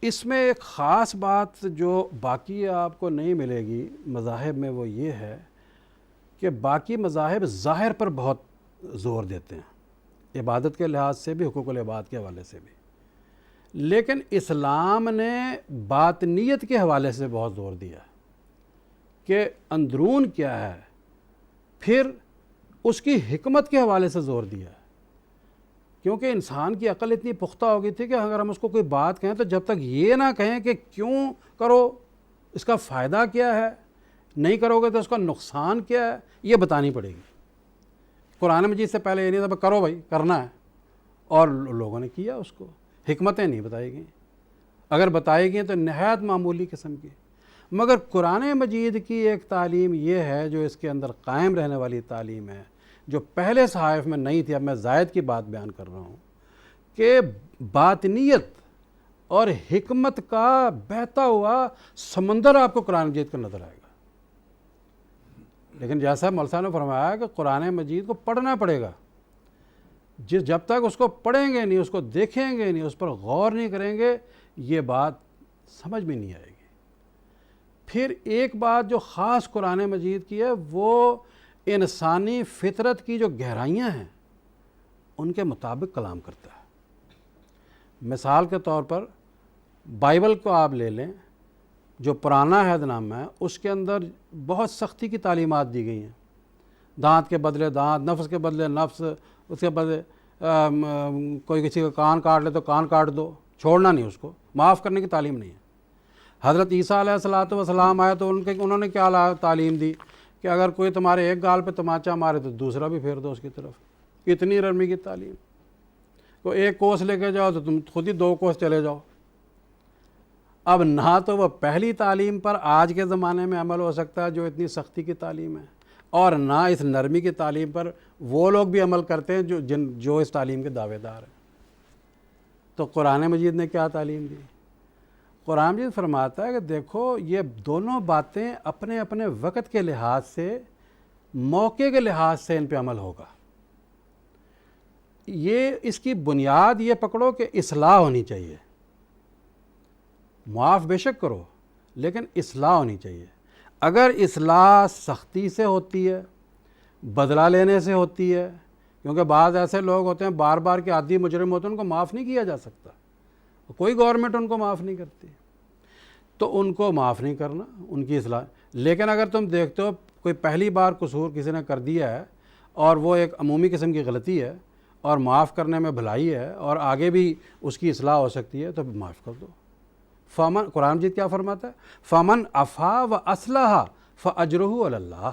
اس میں ایک خاص بات جو باقی آپ کو نہیں ملے گی مذاہب میں، وہ یہ ہے کہ باقی مذاہب ظاہر پر بہت زور دیتے ہیں، عبادت کے لحاظ سے بھی، حقوق العباد کے حوالے سے بھی، لیکن اسلام نے باطنیت کے حوالے سے بہت زور دیا ہے کہ اندرون کیا ہے، پھر اس کی حکمت کے حوالے سے زور دیا ہے، کیونکہ انسان کی عقل اتنی پختہ ہو گئی تھی کہ اگر ہم اس کو کوئی بات کہیں تو جب تک یہ نہ کہیں کہ کیوں کرو، اس کا فائدہ کیا ہے، نہیں کرو گے تو اس کا نقصان کیا ہے، یہ بتانی پڑے گی۔ قرآن مجید سے پہلے یہ نہیں تھا کرو بھائی کرنا ہے، اور لوگوں نے کیا، اس کو حکمتیں نہیں بتائی گئیں، اگر بتائی گئیں تو نہایت معمولی قسم کی۔ مگر قرآن مجید کی ایک تعلیم یہ ہے جو اس کے اندر قائم رہنے والی تعلیم ہے، جو پہلے صحائف میں نہیں تھی، اب میں زائد کی بات بیان کر رہا ہوں، کہ باطنیت اور حکمت کا بہتا ہوا سمندر آپ کو قرآن مجید کا نظر آئے گا۔ لیکن جیسا مولوی صاحب نے فرمایا کہ قرآن مجید کو پڑھنا پڑے گا، جب تک اس کو پڑھیں گے نہیں، اس کو دیکھیں گے نہیں، اس پر غور نہیں کریں گے، یہ بات سمجھ میں نہیں آئے گی۔ پھر ایک بات جو خاص قرآن مجید کی ہے، وہ انسانی فطرت کی جو گہرائیاں ہیں ان کے مطابق کلام کرتا ہے۔ مثال کے طور پر بائبل کو آپ لے لیں، جو پرانا عہد نامہ ہے، اس کے اندر بہت سختی کی تعلیمات دی گئی ہیں، دانت کے بدلے دانت، نفس کے بدلے نفس، اس کے بدلے کوئی کسی کا کان کاٹ لے تو کان کاٹ دو، چھوڑنا نہیں، اس کو معاف کرنے کی تعلیم نہیں ہے۔ حضرت عیسیٰ علیہ السلام آئے تو انہوں نے کیا تعلیم دی کہ اگر کوئی تمہارے ایک گال پہ تماچا مارے تو دوسرا بھی پھیر دو اس کی طرف۔ اتنی نرمی کی تعلیم، تو ایک کوس لے کے جاؤ تو تم خود ہی 2 کوس چلے جاؤ۔ اب نہ تو وہ پہلی تعلیم پر آج کے زمانے میں عمل ہو سکتا ہے جو اتنی سختی کی تعلیم ہے، اور نہ اس نرمی کی تعلیم پر وہ لوگ بھی عمل کرتے ہیں جو اس تعلیم کے دعوے دار ہیں۔ تو قرآن مجید نے کیا تعلیم دی؟ قرآن مجید فرماتا ہے کہ دیکھو یہ دونوں باتیں اپنے اپنے وقت کے لحاظ سے، موقع کے لحاظ سے ان پہ عمل ہوگا۔ یہ اس کی بنیاد یہ پکڑو کہ اصلاح ہونی چاہیے، معاف بے شک کرو لیکن اصلاح ہونی چاہیے۔ اگر اصلاح سختی سے ہوتی ہے، بدلہ لینے سے ہوتی ہے، کیونکہ بعض ایسے لوگ ہوتے ہیں بار بار کے عادی مجرم ہوتے ہیں، ان کو معاف نہیں کیا جا سکتا، کوئی گورنمنٹ ان کو معاف نہیں کرتی، تو ان کو معاف نہیں کرنا، ان کی اصلاح۔ لیکن اگر تم دیکھتے ہو کوئی پہلی بار قصور کسی نے کر دیا ہے اور وہ ایک عمومی قسم کی غلطی ہے اور معاف کرنے میں بھلائی ہے اور آگے بھی اس کی اصلاح ہو سکتی ہے، تو معاف کر دو۔ فمن، قرآن مجید کیا فرماتا ہے؟ فمن عفا و اصلح فاجرہ علی اللہ،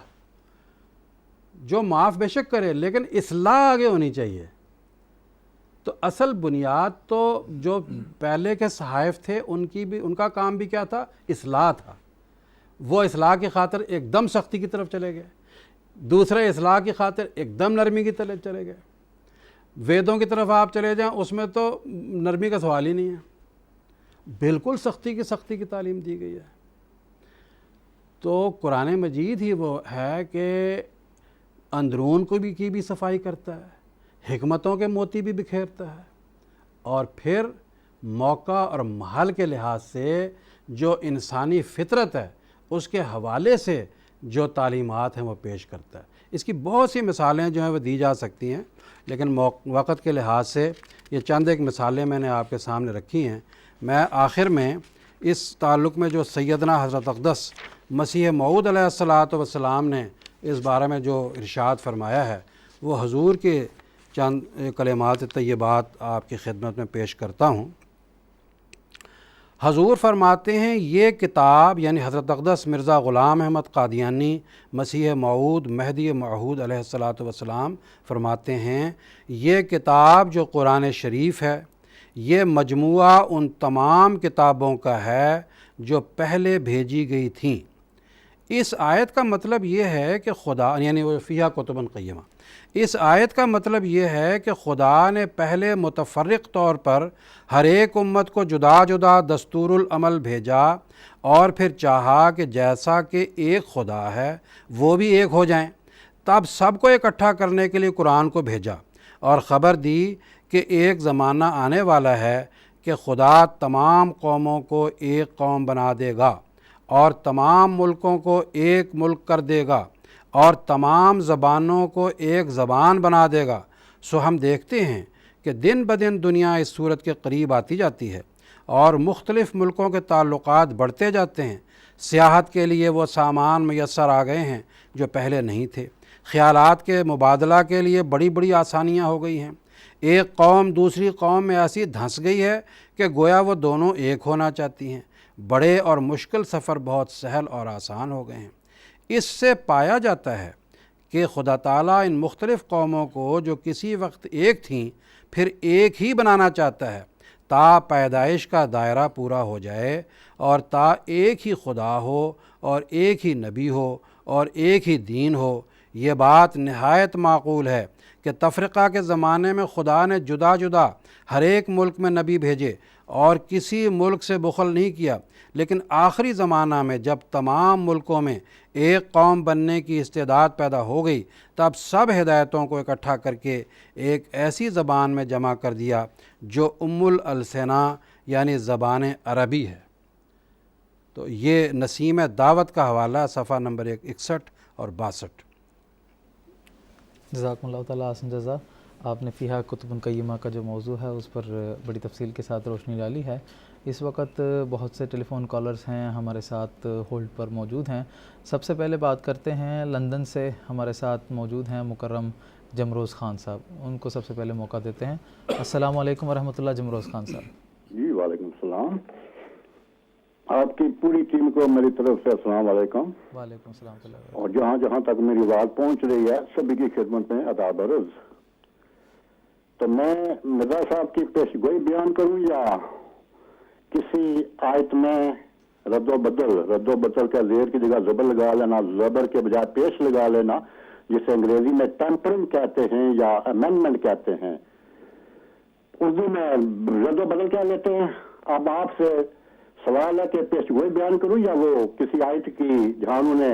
جو معاف بے شک کرے لیکن اصلاح آگے ہونی چاہیے۔ تو اصل بنیاد تو جو پہلے کے صحائف تھے ان کا کام بھی کیا تھا؟ اصلاح تھا۔ وہ اصلاح کی خاطر ایک دم سختی کی طرف چلے گئے، دوسرے اصلاح کی خاطر ایک دم نرمی کی طرف چلے گئے۔ ویدوں کی طرف آپ چلے جائیں، اس میں تو نرمی کا سوال ہی نہیں ہے، بالکل سختی کی تعلیم دی گئی ہے۔ تو قرآن مجید ہی وہ ہے کہ اندرون کو بھی کی بھی صفائی کرتا ہے، حکمتوں کے موتی بھی بکھیرتا ہے، اور پھر موقع اور محل کے لحاظ سے جو انسانی فطرت ہے اس کے حوالے سے جو تعلیمات ہیں وہ پیش کرتا ہے۔ اس کی بہت سی مثالیں جو ہیں وہ دی جا سکتی ہیں، لیکن وقت کے لحاظ سے یہ چند ایک مثالیں میں نے آپ کے سامنے رکھی ہیں۔ میں آخر میں اس تعلق میں جو سیدنا حضرت اقدس مسیح موعود علیہ الصلاۃ والسلام نے اس بارے میں جو ارشاد فرمایا ہے وہ حضور کے چند کلمات طیبات آپ کی خدمت میں پیش کرتا ہوں۔ حضور فرماتے ہیں یہ کتاب، یعنی حضرت اقدس مرزا غلام احمد قادیانی مسیح موعود مہدی موعود علیہ الصلاۃ والسلام فرماتے ہیں یہ کتاب جو قرآن شریف ہے یہ مجموعہ ان تمام کتابوں کا ہے جو پہلے بھیجی گئی تھیں۔ اس آیت کا مطلب یہ ہے کہ خدا، یعنی فیہا کتب قیمہ، اس آیت کا مطلب یہ ہے کہ خدا نے پہلے متفرق طور پر ہر ایک امت کو جدا جدا دستور العمل بھیجا اور پھر چاہا کہ جیسا کہ ایک خدا ہے وہ بھی ایک ہو جائیں، تب سب کو اکٹھا کرنے کے لیے قرآن کو بھیجا اور خبر دی کہ ایک زمانہ آنے والا ہے کہ خدا تمام قوموں کو ایک قوم بنا دے گا اور تمام ملکوں کو ایک ملک کر دے گا اور تمام زبانوں کو ایک زبان بنا دے گا۔ سو ہم دیکھتے ہیں کہ دن بدن دنیا اس صورت کے قریب آتی جاتی ہے اور مختلف ملکوں کے تعلقات بڑھتے جاتے ہیں۔ سیاحت کے لیے وہ سامان میسر آ گئے ہیں جو پہلے نہیں تھے، خیالات کے مبادلہ کے لیے بڑی بڑی آسانیاں ہو گئی ہیں، ایک قوم دوسری قوم میں ایسی دھنس گئی ہے کہ گویا وہ دونوں ایک ہونا چاہتی ہیں، بڑے اور مشکل سفر بہت سہل اور آسان ہو گئے ہیں۔ اس سے پایا جاتا ہے کہ خدا تعالیٰ ان مختلف قوموں کو جو کسی وقت ایک تھیں پھر ایک ہی بنانا چاہتا ہے تا پیدائش کا دائرہ پورا ہو جائے اور تا ایک ہی خدا ہو اور ایک ہی نبی ہو اور ایک ہی دین ہو۔ یہ بات نہایت معقول ہے کہ تفرقہ کے زمانے میں خدا نے جدا جدا ہر ایک ملک میں نبی بھیجے اور کسی ملک سے بخل نہیں کیا، لیکن آخری زمانہ میں جب تمام ملکوں میں ایک قوم بننے کی استعداد پیدا ہو گئی تب سب ہدایتوں کو اکٹھا کر کے ایک ایسی زبان میں جمع کر دیا جو ام الالسنہ یعنی زبان عربی ہے۔ تو یہ نسیم دعوت کا حوالہ صفحہ نمبر 61 اور 62۔ جزاکم اللہ تعالیٰ حسن جزا۔ آپ نے فیہا کتب قیمہ کا جو موضوع ہے اس پر بڑی تفصیل کے ساتھ روشنی ڈالی ہے۔ اس وقت بہت سے ٹیلی فون کالرز ہیں ہمارے ساتھ ہولڈ پر موجود ہیں۔ سب سے پہلے بات کرتے ہیں لندن سے ہمارے ساتھ موجود ہیں مکرم جمروز خان صاحب، ان کو سب سے پہلے موقع دیتے ہیں۔ السلام علیکم ورحمۃ اللہ جمروز خان صاحب۔ جی وعلیکم السلام، آپ کی پوری ٹیم کو میری طرف سے السلام علیکم۔ وعلیکم السلام۔ اور جہاں جہاں تک میری بات پہنچ رہی ہے سبھی کی خدمت میں اداب عرض۔ تو میں مرزا صاحب کی پیش گوئی بیان کروں یا کسی آیت میں رد و بدل کا زیر کی جگہ زبر لگا لینا، زبر کے بجائے پیش لگا لینا، جسے انگریزی میں ٹیمپرنگ کہتے ہیں یا امینڈمنٹ کہتے ہیں، اردو میں رد و بدل کہہ لیتے ہیں۔ اب آپ سے سوال ہے کہ پیش گوئی بیان کروں یا وہ کسی آیت کی جہاں انہوں نے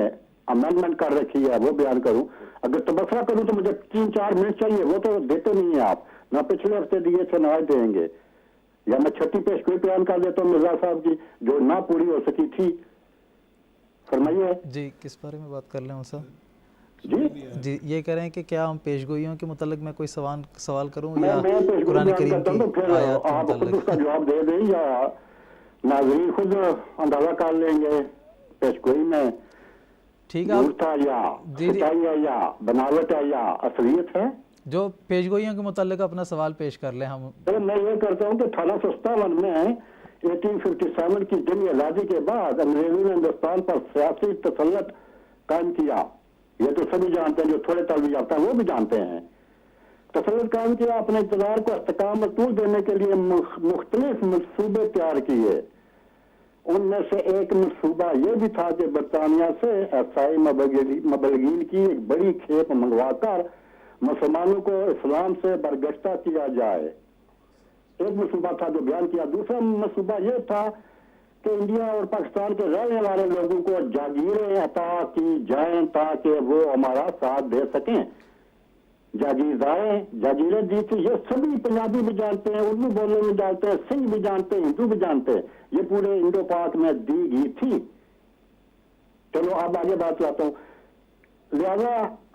امینڈمنٹ کر رکھی ہے وہ بیان کروں؟ اگر تبصرہ کروں تو مجھے 3-4 منٹ چاہیے، وہ تو دیتے نہیں ہیں آپ، نہ پچھلے ہفتے دیے تھے نہ آج دیں گے، یا میں 36 پیش گوئی بیان کر دیتا ہوں مرزا صاحب کی جو نہ پوری ہو سکی تھی۔ فرمائیے جی، کس بارے میں بات کر لیں ہوں صاحب؟ جی یہ کہہ رہے ہیں کہ کیا ہم پیش گوئیوں کے متعلق میں کوئی سوال کروں میں یا پیش گوئی قرآن بیان کریم کرتا ہوں تو کی پھر آیات کے آپ خود اس کا متعلق؟ جواب دے دیں یا ناظرین خود اندازہ کر لیں گے پیش گوئی میں ٹھیک ہے، جھوٹ تھا یا سچائی ہے یا بناوٹ ہے یا اصلیت ہے۔ جو پیش گوئیوں کے متعلق اپنا سوال پیش کر لیں ہم۔ میں یہ کرتا ہوں کہ 1857 میں 1857 کی جنگ آزادی کے بعد انگریزوں نے ہندوستان پر سیاسی تسلط قائم کیا، یہ تو سبھی جانتے ہیں، جو تھوڑے تعلیم یافتہ ہیں وہ بھی جانتے ہیں۔ تسلط قائم کیا، اپنے اقتدار کو استحکام طول دینے کے لیے مختلف منصوبے تیار کیے۔ ان میں سے ایک منصوبہ یہ بھی تھا کہ برطانیہ سے عیسائی مبلغین کی ایک بڑی کھیپ منگوا کر مسلمانوں کو اسلام سے برگشتہ کیا جائے۔ ایک منصوبہ تھا جو بیان کیا۔ دوسرا منصوبہ یہ تھا کہ انڈیا اور پاکستان کے رہنے والے لوگوں کو جاگیریں عطا کی جائیں تاکہ وہ ہمارا ساتھ دے سکیں۔ جاگیریں دی تھی، یہ سبھی پنجابی بھی جانتے ہیں، اردو بولنے میں جانتے ہیں، سنگھ بھی جانتے ہیں، ہندو بھی جانتے ہیں، یہ پورے انڈو پاک میں دی گئی تھی۔ چلو اب آگے بات لاتا ہوں۔ لہذا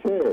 6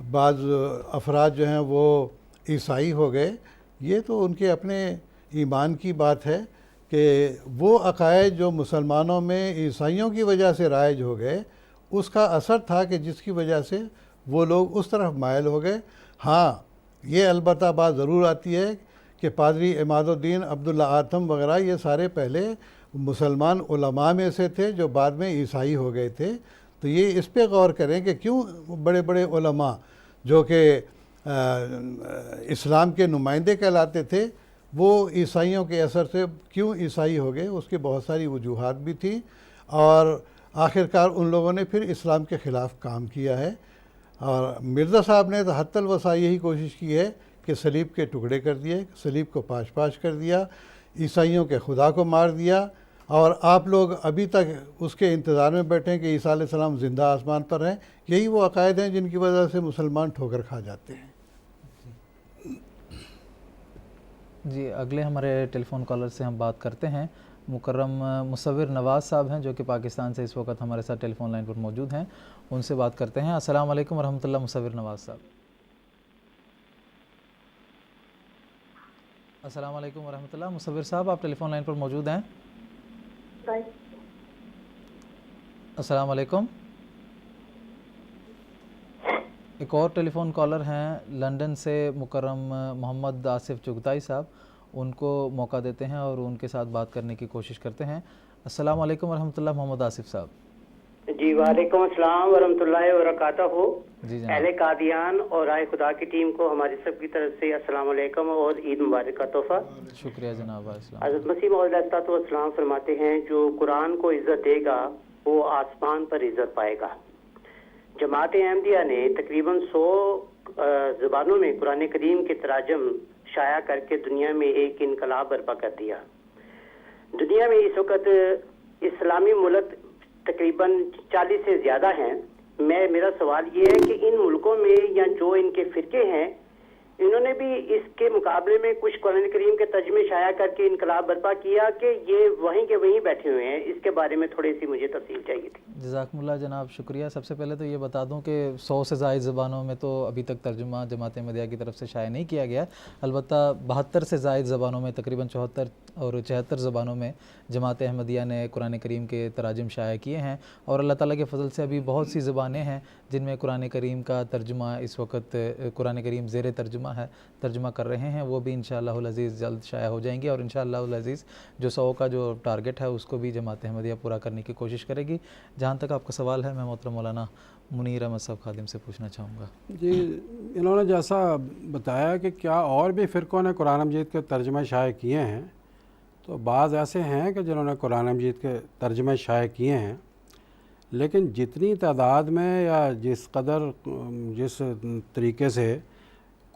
بعض افراد جو ہیں وہ عیسائی ہو گئے، یہ تو ان کے اپنے ایمان کی بات ہے کہ وہ عقائد جو مسلمانوں میں عیسائیوں کی وجہ سے رائج ہو گئے، اس کا اثر تھا کہ جس کی وجہ سے وہ لوگ اس طرف مائل ہو گئے۔ ہاں، یہ البتہ بات ضرور آتی ہے کہ پادری عماد الدین عبداللہ آتم وغیرہ یہ سارے پہلے مسلمان علماء میں سے تھے جو بعد میں عیسائی ہو گئے تھے۔ تو یہ اس پہ غور کریں کہ کیوں بڑے بڑے علماء جو کہ اسلام کے نمائندے کہلاتے تھے وہ عیسائیوں کے اثر سے کیوں عیسائی ہو گئے، اس کی بہت ساری وجوہات بھی تھیں، اور آخرکار ان لوگوں نے پھر اسلام کے خلاف کام کیا ہے۔ اور مرزا صاحب نے تو حتی الوسع یہی کوشش کی ہے کہ صلیب کے ٹکڑے کر دیے، صلیب کو پاش پاش کر دیا، عیسائیوں کے خدا کو مار دیا، اور آپ لوگ ابھی تک اس کے انتظار میں بیٹھے ہیں کہ عیسیٰ علیہ السلام زندہ آسمان پر ہیں۔ یہی وہ عقائد ہیں جن کی وجہ سے مسلمان ٹھوکر کھا جاتے ہیں۔ جی، اگلے ہمارے ٹیلی فون کالر سے ہم بات کرتے ہیں۔ مکرم مصور نواز صاحب ہیں جو کہ پاکستان سے اس وقت ہمارے ساتھ ٹیلی فون لائن پر موجود ہیں، ان سے بات کرتے ہیں۔ السلام علیکم ورحمۃ اللہ مصور نواز صاحب۔ السلام علیکم ورحمۃ اللہ مصور صاحب، آپ ٹیلی فون لائن پر موجود ہیں۔ السلام علیکم۔ ایک اور ٹیلی فون کالر ہیں لنڈن سے، مکرم محمد آصف چغتائی صاحب، ان کو موقع دیتے ہیں اور ان کے ساتھ بات کرنے کی کوشش کرتے ہیں۔ السلام علیکم ورحمۃ اللہ محمد آصف صاحب۔ جی وعلیکم السلام ورحمۃ اللہ وبرکاتہ۔ جی جناب۔ اہل قادیان اور رائے خدا کی ٹیم کو ہماری سب کی طرف سے السلام علیکم اور عید مبارک کا تحفہ۔ شکریہ جناب۔ السلام۔ حضرت مسیح موعود علیہ الصلوۃ والسلام فرماتے ہیں جو قرآن کو عزت دے گا وہ آسمان پر عزت پائے گا۔ جماعت احمدیہ نے تقریباً 100 زبانوں میں قرآن کریم کے تراجم شائع کر کے دنیا میں ایک انقلاب برپا کر دیا۔ دنیا میں اس وقت اسلامی ملک تقریباً 40 سے زیادہ ہیں۔ میرا سوال یہ ہے کہ ان ملکوں میں یا جو ان کے فرقے ہیں انہوں نے بھی اس کے مقابلے میں کچھ قرآن کریم کے ترجمے شائع کر کے انقلاب برپا کیا کہ یہ وہیں کے وہیں بیٹھے ہوئے ہیں؟ اس کے بارے میں تھوڑی سی مجھے تفصیل چاہیے تھی۔ جزاکم اللہ جناب، شکریہ۔ سب سے پہلے تو یہ بتا دوں کہ 100 سے زائد زبانوں میں تو ابھی تک ترجمہ جماعت احمدیہ کی طرف سے شائع نہیں کیا گیا، البتہ 72 سے زائد زبانوں میں تقریباً 74 اور 76 زبانوں میں جماعت احمدیہ نے قرآن کریم کے تراجم شائع کیے ہیں، اور اللہ تعالیٰ کے فضل سے ابھی بہت سی زبانیں ہیں جن میں قرآن کریم کا ترجمہ اس وقت قرآن کریم زیر ترجمہ ہے، ترجمہ کر رہے ہیں، وہ بھی انشاءاللہ العزیز جلد شائع ہو جائیں گی، اور انشاءاللہ العزیز جو 100 کا جو ٹارگٹ ہے اس کو بھی جماعت احمدیہ پورا کرنے کی کوشش کرے گی۔ جہاں تک آپ کا سوال ہے میں محترم مولانا منیر احمد صاحب خادم سے پوچھنا چاہوں گا۔ جی، انہوں نے جیسا بتایا کہ کیا اور بھی فرقوں نے قرآن مجید کے ترجمے شائع کیے ہیں، تو بعض ایسے ہیں کہ جنہوں نے قرآن مجید کے ترجمے شائع کیے ہیں، لیکن جتنی تعداد میں یا جس قدر جس طریقے سے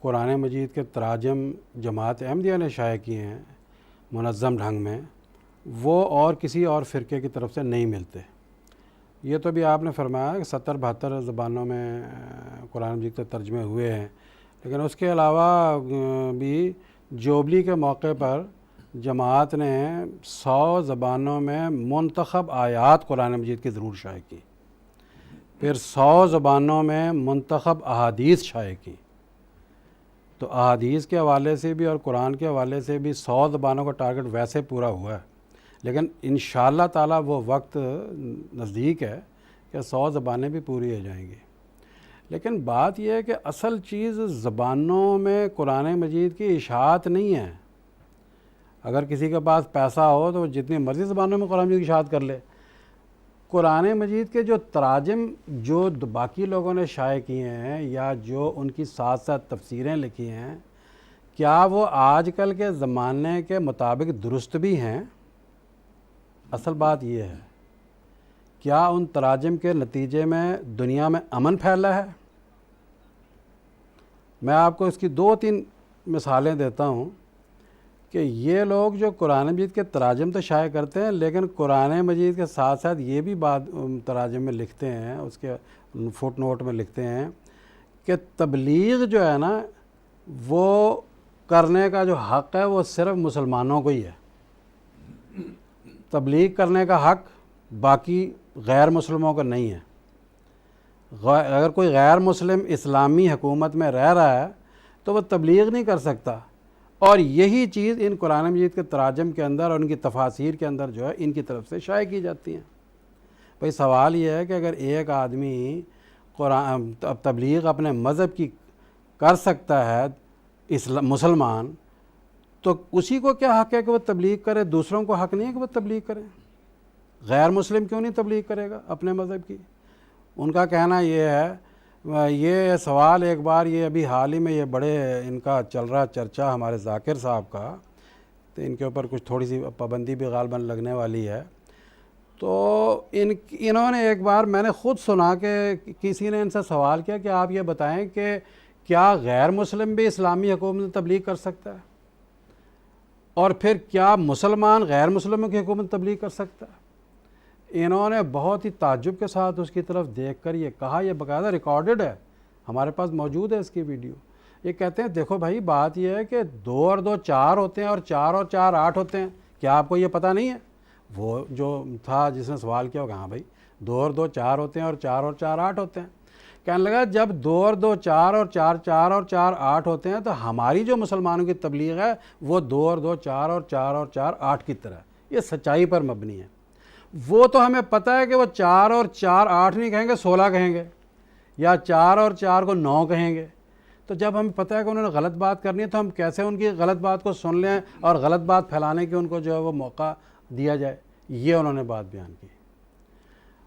قرآن مجید کے تراجم جماعت احمدیہ نے شائع کیے ہیں منظم ڈھنگ میں، وہ اور کسی اور فرقے کی طرف سے نہیں ملتے۔ یہ تو بھی آپ نے فرمایا کہ 70-72 زبانوں میں قرآن مجید کے ترجمے ہوئے ہیں، لیکن اس کے علاوہ بھی جوبلی کے موقع پر جماعت نے 100 زبانوں میں منتخب آیات قرآن مجید کی ضرور شائع کی، پھر 100 زبانوں میں منتخب احادیث شائع کی۔ تو احادیث کے حوالے سے بھی اور قرآن کے حوالے سے بھی 100 زبانوں کا ٹارگٹ ویسے پورا ہوا ہے، لیکن انشاءاللہ تعالی وہ وقت نزدیک ہے کہ 100 زبانیں بھی پوری ہو جائیں گی۔ لیکن بات یہ ہے کہ اصل چیز زبانوں میں قرآن مجید کی اشاعت نہیں ہے۔ اگر کسی کے پاس پیسہ ہو تو وہ جتنی مرضی زبانوں میں قرآن مجید کی اشاعت کر لے۔ قرآن مجید کے جو تراجم جو باقی لوگوں نے شائع کیے ہیں یا جو ان کی ساتھ ساتھ تفسیریں لکھی ہیں، کیا وہ آج کل کے زمانے کے مطابق درست بھی ہیں؟ اصل بات یہ ہے، کیا ان تراجم کے نتیجے میں دنیا میں امن پھیلا ہے؟ میں آپ کو اس کی 2-3 مثالیں دیتا ہوں کہ یہ لوگ جو قرآن مجید کے تراجم تو شائع کرتے ہیں، لیکن قرآن مجید کے ساتھ ساتھ یہ بھی بات تراجم میں لکھتے ہیں، اس کے فٹ نوٹ میں لکھتے ہیں کہ تبلیغ جو ہے نا وہ کرنے کا جو حق ہے وہ صرف مسلمانوں کو ہی ہے۔ تبلیغ کرنے کا حق باقی غیر مسلموں کو نہیں ہے۔ اگر کوئی غیر مسلم اسلامی حکومت میں رہ رہا ہے تو وہ تبلیغ نہیں کر سکتا، اور یہی چیز ان قرآن مجید کے تراجم کے اندر اور ان کی تفاسیر کے اندر جو ہے ان کی طرف سے شائع کی جاتی ہیں۔ بھئی سوال یہ ہے کہ اگر ایک آدمی قرآن تبلیغ اپنے مذہب کی کر سکتا ہے مسلمان، تو اسی کو کیا حق ہے کہ وہ تبلیغ کرے؟ دوسروں کو حق نہیں ہے کہ وہ تبلیغ کریں؟ غیر مسلم کیوں نہیں تبلیغ کرے گا اپنے مذہب کی؟ ان کا کہنا یہ ہے، یہ سوال ایک بار یہ ابھی حال ہی میں یہ بڑے ان کا چل رہا چرچا ہمارے ذاکر صاحب کا، تو ان کے اوپر کچھ تھوڑی سی پابندی بھی غالباً لگنے والی ہے، تو انہوں نے ایک بار میں نے خود سنا کہ کسی نے ان سے سوال کیا کہ آپ یہ بتائیں کہ کیا غیر مسلم بھی اسلامی حکومت میں تبلیغ کر سکتا ہے، اور پھر کیا مسلمان غیر مسلموں کی حکومت تبلیغ کر سکتا ہے؟ انہوں نے بہت ہی تعجب کے ساتھ اس کی طرف دیکھ کر یہ کہا، یہ باقاعدہ ریکارڈڈ ہے، ہمارے پاس موجود ہے اس کی ویڈیو۔ یہ کہتے ہیں دیکھو بھائی بات یہ ہے کہ 2 اور 2 4 ہوتے ہیں، اور 4 اور 4 8 ہوتے ہیں، کیا آپ کو یہ پتہ نہیں ہے؟ وہ جو تھا جس نے سوال کیا ہوگا، ہاں بھائی 2 اور 2 4 ہوتے ہیں، اور 4 اور 4 8 ہوتے ہیں۔ کہنے لگا جب 2 اور 2 4 اور 4 4 اور 4 8 ہوتے ہیں تو ہماری جو مسلمانوں کی تبلیغ ہے وہ 2 اور 2 4 اور 4 اور 4 8 کی طرح، یہ سچائی پر مبنی ہے۔ وہ تو ہمیں پتہ ہے کہ وہ 4 اور 4 8 نہیں کہیں گے، 16 کہیں گے، یا 4 اور 4 کو 9 کہیں گے۔ تو جب ہمیں پتہ ہے کہ انہوں نے غلط بات کرنی ہے تو ہم کیسے ان کی غلط بات کو سن لیں اور غلط بات پھیلانے کی ان کو جو ہے وہ موقع دیا جائے؟ یہ انہوں نے بات بیان کی۔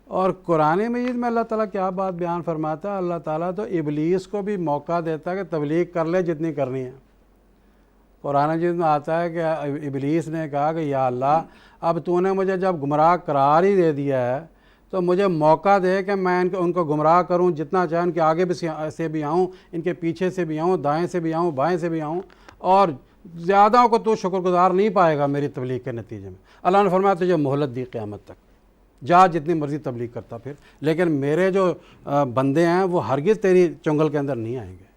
اور قرآن مجید میں اللہ تعالیٰ کیا بات بیان فرماتا ہے؟ اللہ تعالیٰ تو ابلیس کو بھی موقع دیتا ہے کہ تبلیغ کر لے جتنی کرنی ہے۔ قرآن مجید میں آتا ہے کہ ابلیس نے کہا کہ یا اللہ اب تو نے مجھے جب گمراہ قرار ہی دے دیا ہے تو مجھے موقع دے کہ میں ان کو گمراہ کروں جتنا چاہے، ان کے آگے سے بھی آؤں، ان کے پیچھے سے بھی آؤں، دائیں سے بھی آؤں، بائیں سے بھی آؤں، اور زیادہ کو تو شکر گزار نہیں پائے گا میری تبلیغ کے نتیجے میں۔ اللہ نے فرمایا تجھے مہلت دی قیامت تک، جا جتنی مرضی تبلیغ کرتا پھر، لیکن میرے جو بندے ہیں وہ ہرگز تیری چنگل کے اندر نہیں آئیں گے۔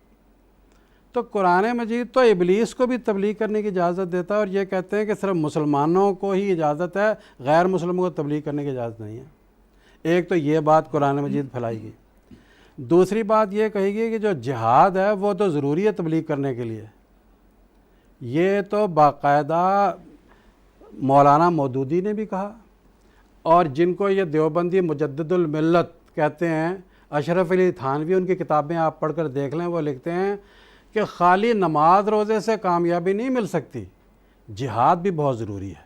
تو قرآن مجید تو ابلیس کو بھی تبلیغ کرنے کی اجازت دیتا ہے، اور یہ کہتے ہیں کہ صرف مسلمانوں کو ہی اجازت ہے، غیر مسلموں کو تبلیغ کرنے کی اجازت نہیں ہے۔ ایک تو یہ بات قرآن مجید پھیلائی گئی۔ دوسری بات یہ کہی گئی کہ جو جہاد ہے وہ تو ضروری ہے تبلیغ کرنے کے لیے۔ یہ تو باقاعدہ مولانا مودودی نے بھی کہا، اور جن کو یہ دیوبندی مجدد الملت کہتے ہیں، اشرف علی تھانوی، ان کی کتابیں آپ پڑھ کر دیکھ لیں، وہ لکھتے ہیں کہ خالی نماز روزے سے کامیابی نہیں مل سکتی، جہاد بھی بہت ضروری ہے۔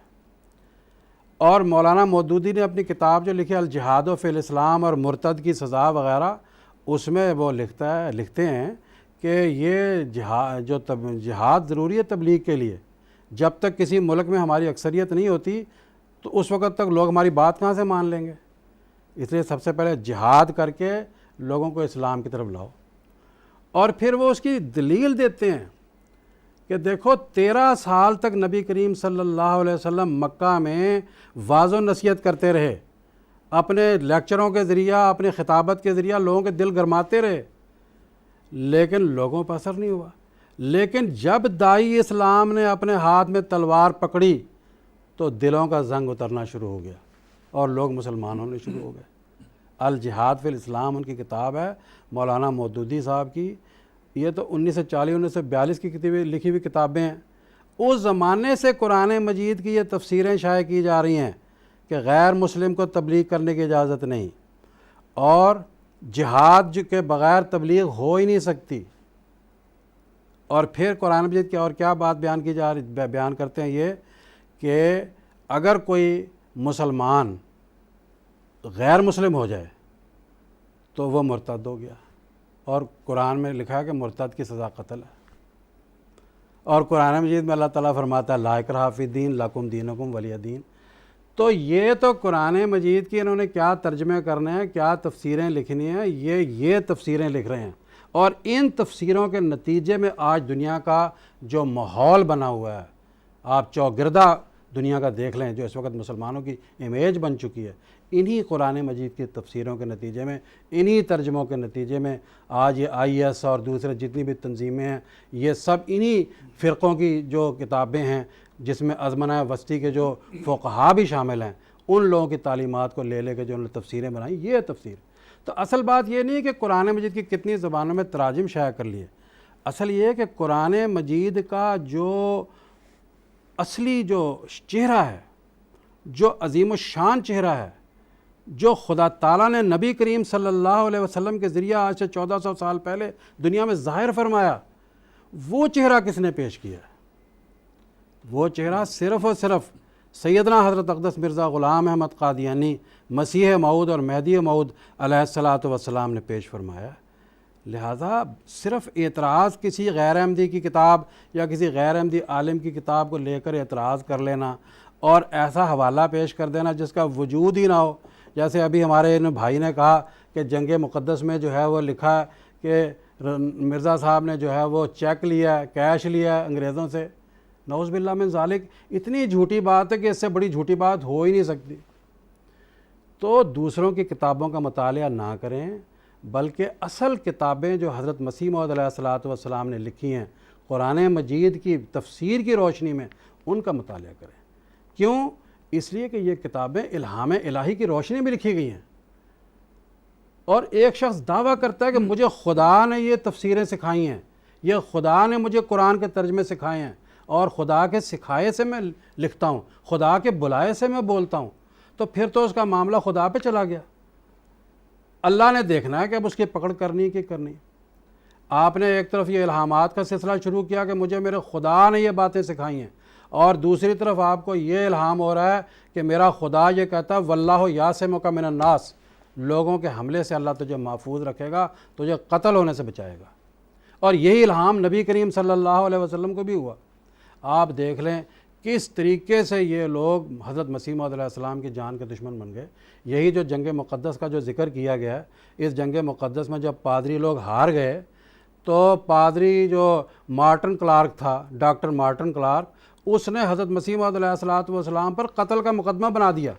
اور مولانا مودودی نے اپنی کتاب جو لکھی الجہاد و فی الاسلام اور مرتد کی سزا وغیرہ، اس میں وہ لکھتے ہیں کہ یہ جہاد ضروری ہے تبلیغ کے لیے۔ جب تک کسی ملک میں ہماری اکثریت نہیں ہوتی تو اس وقت تک لوگ ہماری بات کہاں سے مان لیں گے؟ اس لیے سب سے پہلے جہاد کر کے لوگوں کو اسلام کی طرف لاؤ۔ اور پھر وہ اس کی دلیل دیتے ہیں کہ دیکھو 13 سال تک نبی کریم صلی اللہ علیہ وسلم مکہ میں واعظ و نصیحت کرتے رہے، اپنے لیکچروں کے ذریعہ، اپنے خطابت کے ذریعہ لوگوں کے دل گرماتے رہے، لیکن لوگوں پر اثر نہیں ہوا۔ لیکن جب داعی اسلام نے اپنے ہاتھ میں تلوار پکڑی تو دلوں کا زنگ اترنا شروع ہو گیا اور لوگ مسلمان ہونے شروع ہو گئے۔ الجہاد فی الاسلام ان کی کتاب ہے، مولانا مودودی صاحب کی۔ یہ تو 1940 1942 کی لکھی ہوئی کتابیں ہیں۔ اس زمانے سے قرآن مجید کی یہ تفسیریں شائع کی جا رہی ہیں کہ غیر مسلم کو تبلیغ کرنے کی اجازت نہیں، اور جہاد کے بغیر تبلیغ ہو ہی نہیں سکتی۔ اور پھر قرآن مجید کی اور کیا بات بیان کرتے ہیں یہ کہ اگر کوئی مسلمان غیر مسلم ہو جائے تو وہ مرتد ہو گیا، اور قرآن میں لکھا ہے کہ مرتد کی سزا قتل ہے۔ اور قرآن مجید میں اللہ تعالیٰ فرماتا ہے لا اکراہ فی الدین لکم دینکم ولی دین۔ تو یہ تو قرآن مجید کی انہوں نے کیا ترجمے کرنے ہیں، کیا تفسیریں لکھنی ہیں، یہ تفسیریں لکھ رہے ہیں۔ اور ان تفسیروں کے نتیجے میں آج دنیا کا جو ماحول بنا ہوا ہے، آپ چوگردہ دنیا کا دیکھ لیں، جو اس وقت مسلمانوں کی امیج بن چکی ہے، انہی قرآن مجید کی تفسیروں کے نتیجے میں، انہی ترجموں کے نتیجے میں آج یہ IS اور دوسرے جتنی بھی تنظیمیں ہیں، یہ سب انہی فرقوں کی جو کتابیں ہیں، جس میں ازمنہ وسطی کے جو فقہا بھی شامل ہیں، ان لوگوں کی تعلیمات کو لے کے جو انہوں نے تفسیریں بنائیں، یہ تفسیر۔ تو اصل بات یہ نہیں ہے کہ قرآن مجید کی کتنی زبانوں میں تراجم شائع کر لیے، اصل یہ ہے کہ قرآن مجید کا جو اصلی جو چہرہ ہے، جو عظیم الشان چہرہ ہے، جو خدا تعالیٰ نے نبی کریم صلی اللہ علیہ وسلم کے ذریعہ آج سے 1400 سال پہلے دنیا میں ظاہر فرمایا، وہ چہرہ کس نے پیش کیا ہے؟ وہ چہرہ صرف اور صرف سیدنا حضرت اقدس مرزا غلام احمد قادیانی مسیح موعود اور مہدی موعود علیہ الصلاۃ والسلام نے پیش فرمایا۔ لہذا صرف اعتراض کسی غیر احمدی کی کتاب یا کسی غیر احمدی عالم کی کتاب کو لے کر اعتراض کر لینا اور ایسا حوالہ پیش کر دینا جس کا وجود ہی نہ ہو، جیسے ابھی ہمارے ان بھائی نے کہا کہ جنگ مقدس میں جو ہے وہ لکھا ہے کہ مرزا صاحب نے جو ہے وہ چیک لیا ہے، کیش لیا ہے انگریزوں سے، نعوذ باللہ من ذالک۔ اتنی جھوٹی بات ہے کہ اس سے بڑی جھوٹی بات ہو ہی نہیں سکتی۔ تو دوسروں کی کتابوں کا مطالعہ نہ کریں، بلکہ اصل کتابیں جو حضرت مسیح موعود علیہ الصلاۃ والسلام نے لکھی ہیں قرآن مجید کی تفسیر کی روشنی میں، ان کا مطالعہ کریں۔ کیوں؟ اس لیے کہ یہ کتابیں الہام الہی کی روشنی میں لکھی گئی ہیں، اور ایک شخص دعویٰ کرتا ہے کہ مجھے خدا نے یہ تفسیریں سکھائی ہیں، یہ خدا نے مجھے قرآن کے ترجمے سکھائے ہیں، اور خدا کے سکھائے سے میں لکھتا ہوں، خدا کے بلائے سے میں بولتا ہوں، تو پھر تو اس کا معاملہ خدا پہ چلا گیا۔ اللہ نے دیکھنا ہے کہ اب اس کی پکڑ کرنی کہ کرنی۔ آپ نے ایک طرف یہ الہامات کا سلسلہ شروع کیا کہ مجھے میرے خدا نے یہ باتیں سکھائی ہیں، اور دوسری طرف آپ کو یہ الہام ہو رہا ہے کہ میرا خدا یہ کہتا ہے واللہ یعصمک من الناس، لوگوں کے حملے سے اللہ تجھے محفوظ رکھے گا، تجھے قتل ہونے سے بچائے گا۔ اور یہی الہام نبی کریم صلی اللہ علیہ وسلم کو بھی ہوا۔ آپ دیکھ لیں کس طریقے سے یہ لوگ حضرت مسیح موعود علیہ السلام کی جان کے دشمن بن گئے۔ یہی جو جنگ مقدس کا جو ذکر کیا گیا ہے، اس جنگ مقدس میں جب پادری لوگ ہار گئے تو پادری جو مارٹن کلارک تھا، ڈاکٹر مارٹن کلارک، اس نے حضرت مسیح موعود علیہ السلام پر قتل کا مقدمہ بنا دیا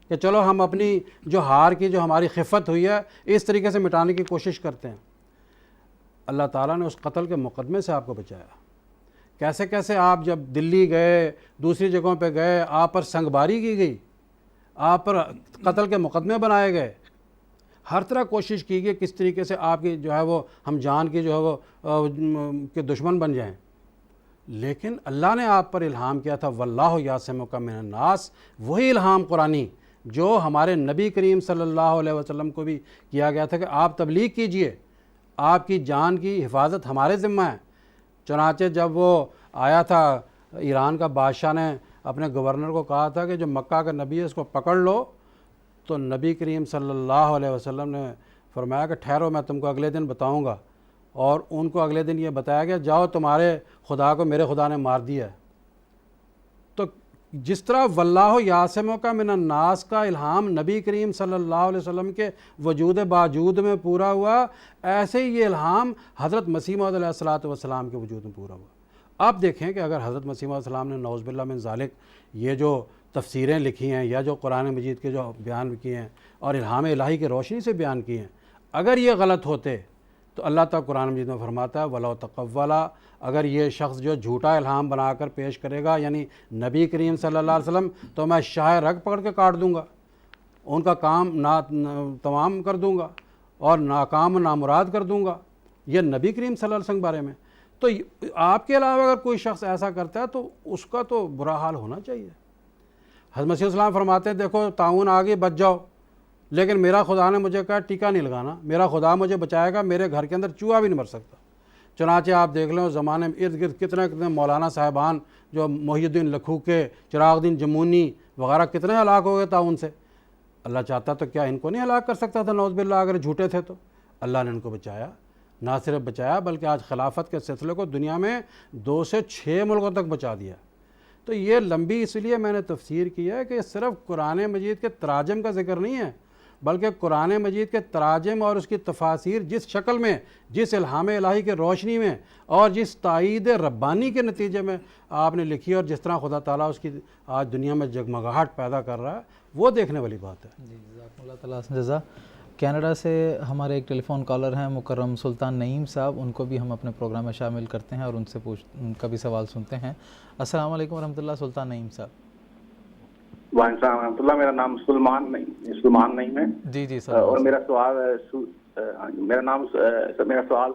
کہ چلو ہم اپنی جو ہار کی جو ہماری خفت ہوئی ہے اس طریقے سے مٹانے کی کوشش کرتے ہیں۔ اللہ تعالیٰ نے اس قتل کے مقدمے سے آپ کو بچایا۔ کیسے کیسے آپ جب دلی گئے، دوسری جگہوں پہ گئے، آپ پر سنگباری کی گئی، آپ پر قتل کے مقدمے بنائے گئے، ہر طرح کوشش کی گئی کس طریقے سے آپ کی جو ہے وہ ہم جان کی جو ہے وہ کے دشمن بن جائیں۔ لیکن اللہ نے آپ پر الہام کیا تھا واللہ یعصمک من الناس، وہی الہام قرآنی جو ہمارے نبی کریم صلی اللہ علیہ وسلم کو بھی کیا گیا تھا کہ آپ تبلیغ کیجئے، آپ کی جان کی حفاظت ہمارے ذمہ ہے۔ چنانچہ جب وہ آیا تھا ایران کا بادشاہ نے اپنے گورنر کو کہا تھا کہ جو مکہ کا نبی ہے اس کو پکڑ لو، تو نبی کریم صلی اللہ علیہ وسلم نے فرمایا کہ ٹھہرو، میں تم کو اگلے دن بتاؤں گا، اور ان کو اگلے دن یہ بتایا گیا جاؤ تمہارے خدا کو میرے خدا نے مار دیا ہے۔ تو جس طرح واللہ یعصمک من الناس کا الہام نبی کریم صلی اللہ علیہ وسلم کے وجود باوجود میں پورا ہوا، ایسے ہی یہ الہام حضرت مسیح موعود علیہ الصلاۃ والسلام کے وجود میں پورا ہوا۔ آپ دیکھیں کہ اگر حضرت مسیح موعود علیہ السلام نے نعوذ باللہ من ذالک یہ جو تفسیریں لکھی ہیں یا جو قرآن مجید کے جو بیان کیے ہیں اور الہام الہی کی روشنی سے بیان کیے ہیں، اگر یہ غلط ہوتے تو اللہ تعالیٰ قرآن مجید میں فرماتا ہے وَلَوْ تَقَوَّلَ، اگر یہ شخص جو جھوٹا الہام بنا کر پیش کرے گا یعنی نبی کریم صلی اللہ علیہ وسلم، تو میں شاہ رگ پکڑ کے کاٹ دوں گا، ان کا کام تمام کر دوں گا اور ناکام و نامراد کر دوں گا، یہ نبی کریم صلی اللہ علیہ وسلم کے بارے میں۔ تو آپ کے علاوہ اگر کوئی شخص ایسا کرتا ہے تو اس کا تو برا حال ہونا چاہیے۔ حضرت مسیح السلام فرماتے ہیں دیکھو طاعون آ گئی بچ جاؤ، لیکن میرا خدا نے مجھے کہا ٹیکا نہیں لگانا، میرا خدا مجھے بچائے گا، میرے گھر کے اندر چوہا بھی نہیں مر سکتا۔ چنانچہ آپ دیکھ لیں اس زمانے میں ارد گرد کتنے مولانا صاحبان جو محی الدین لکھو کے، چراغ الدین جمونی وغیرہ کتنے ہلاک ہو گئے طاعون سے۔ اللہ چاہتا تو کیا ان کو نہیں ہلاک کر سکتا تھا نعوذ باللہ اگر جھوٹے تھے تو؟ اللہ نے ان کو بچایا، نہ صرف بچایا بلکہ آج خلافت کے سلسلے کو دنیا میں 2 سے 6 ملکوں تک بچا دیا۔ تو یہ لمبی اس لیے میں نے تفسیر کی ہے کہ صرف قرآن مجید کے تراجم کا ذکر نہیں ہے، بلکہ قرآن مجید کے تراجم اور اس کی تفاسیر جس شکل میں، جس الہام الہی کے روشنی میں اور جس تائید ربانی کے نتیجے میں آپ نے لکھی اور جس طرح خدا تعالیٰ اس کی آج دنیا میں جگمگاہٹ پیدا کر رہا ہے، وہ دیکھنے والی بات ہے۔ جی جزاکم اللہ تعالیٰ جزا۔ کینیڈا سے ہمارے ایک ٹیلی فون کالر ہیں مکرم سلطان نعیم صاحب، ان کو بھی ہم اپنے پروگرام میں شامل کرتے ہیں اور ان سے ان کا بھی سوال سنتے ہیں۔ السلام علیکم ورحمۃ اللہ، سلطان نعیم صاحب۔ وعلیکم ورحمۃ اللہ. میرا نام سلمان نہیں ہے. جی جی سر. اور میرا سوال میرا سوال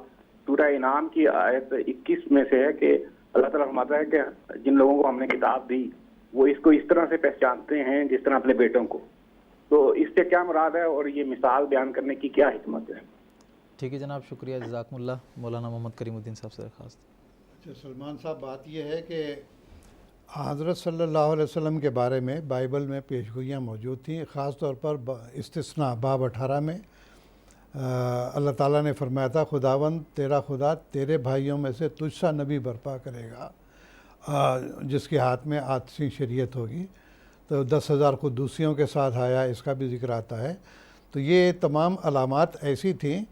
سورہ انعام کی آیت 21 میں سے ہے کہ اللہ تعالیٰ فرماتا ہے کہ جن لوگوں کو ہم نے کتاب دی وہ اس کو اس طرح سے پہچانتے ہیں جس طرح اپنے بیٹوں کو. تو اس سے کیا مراد ہے اور یہ مثال بیان کرنے کی کیا حکمت ہے؟ ٹھیک ہے جناب، شکریہ، جزاکم اللہ. مولانا محمد کریم الدین صاحب سے درخواست. اچھا سلمان صاحب، بات یہ ہے کہ حضرت صلی اللہ علیہ وسلم کے بارے میں بائبل میں پیشگوئیاں موجود تھیں. خاص طور پر استثناء باب 18 میں اللہ تعالیٰ نے فرمایا تھا خداوند تیرا خدا تیرے بھائیوں میں سے تجھ سا نبی برپا کرے گا جس کے ہاتھ میں آتشی شریعت ہوگی. تو 10,000 قدوسیوں کے ساتھ آیا، اس کا بھی ذکر آتا ہے. تو یہ تمام علامات ایسی تھیں.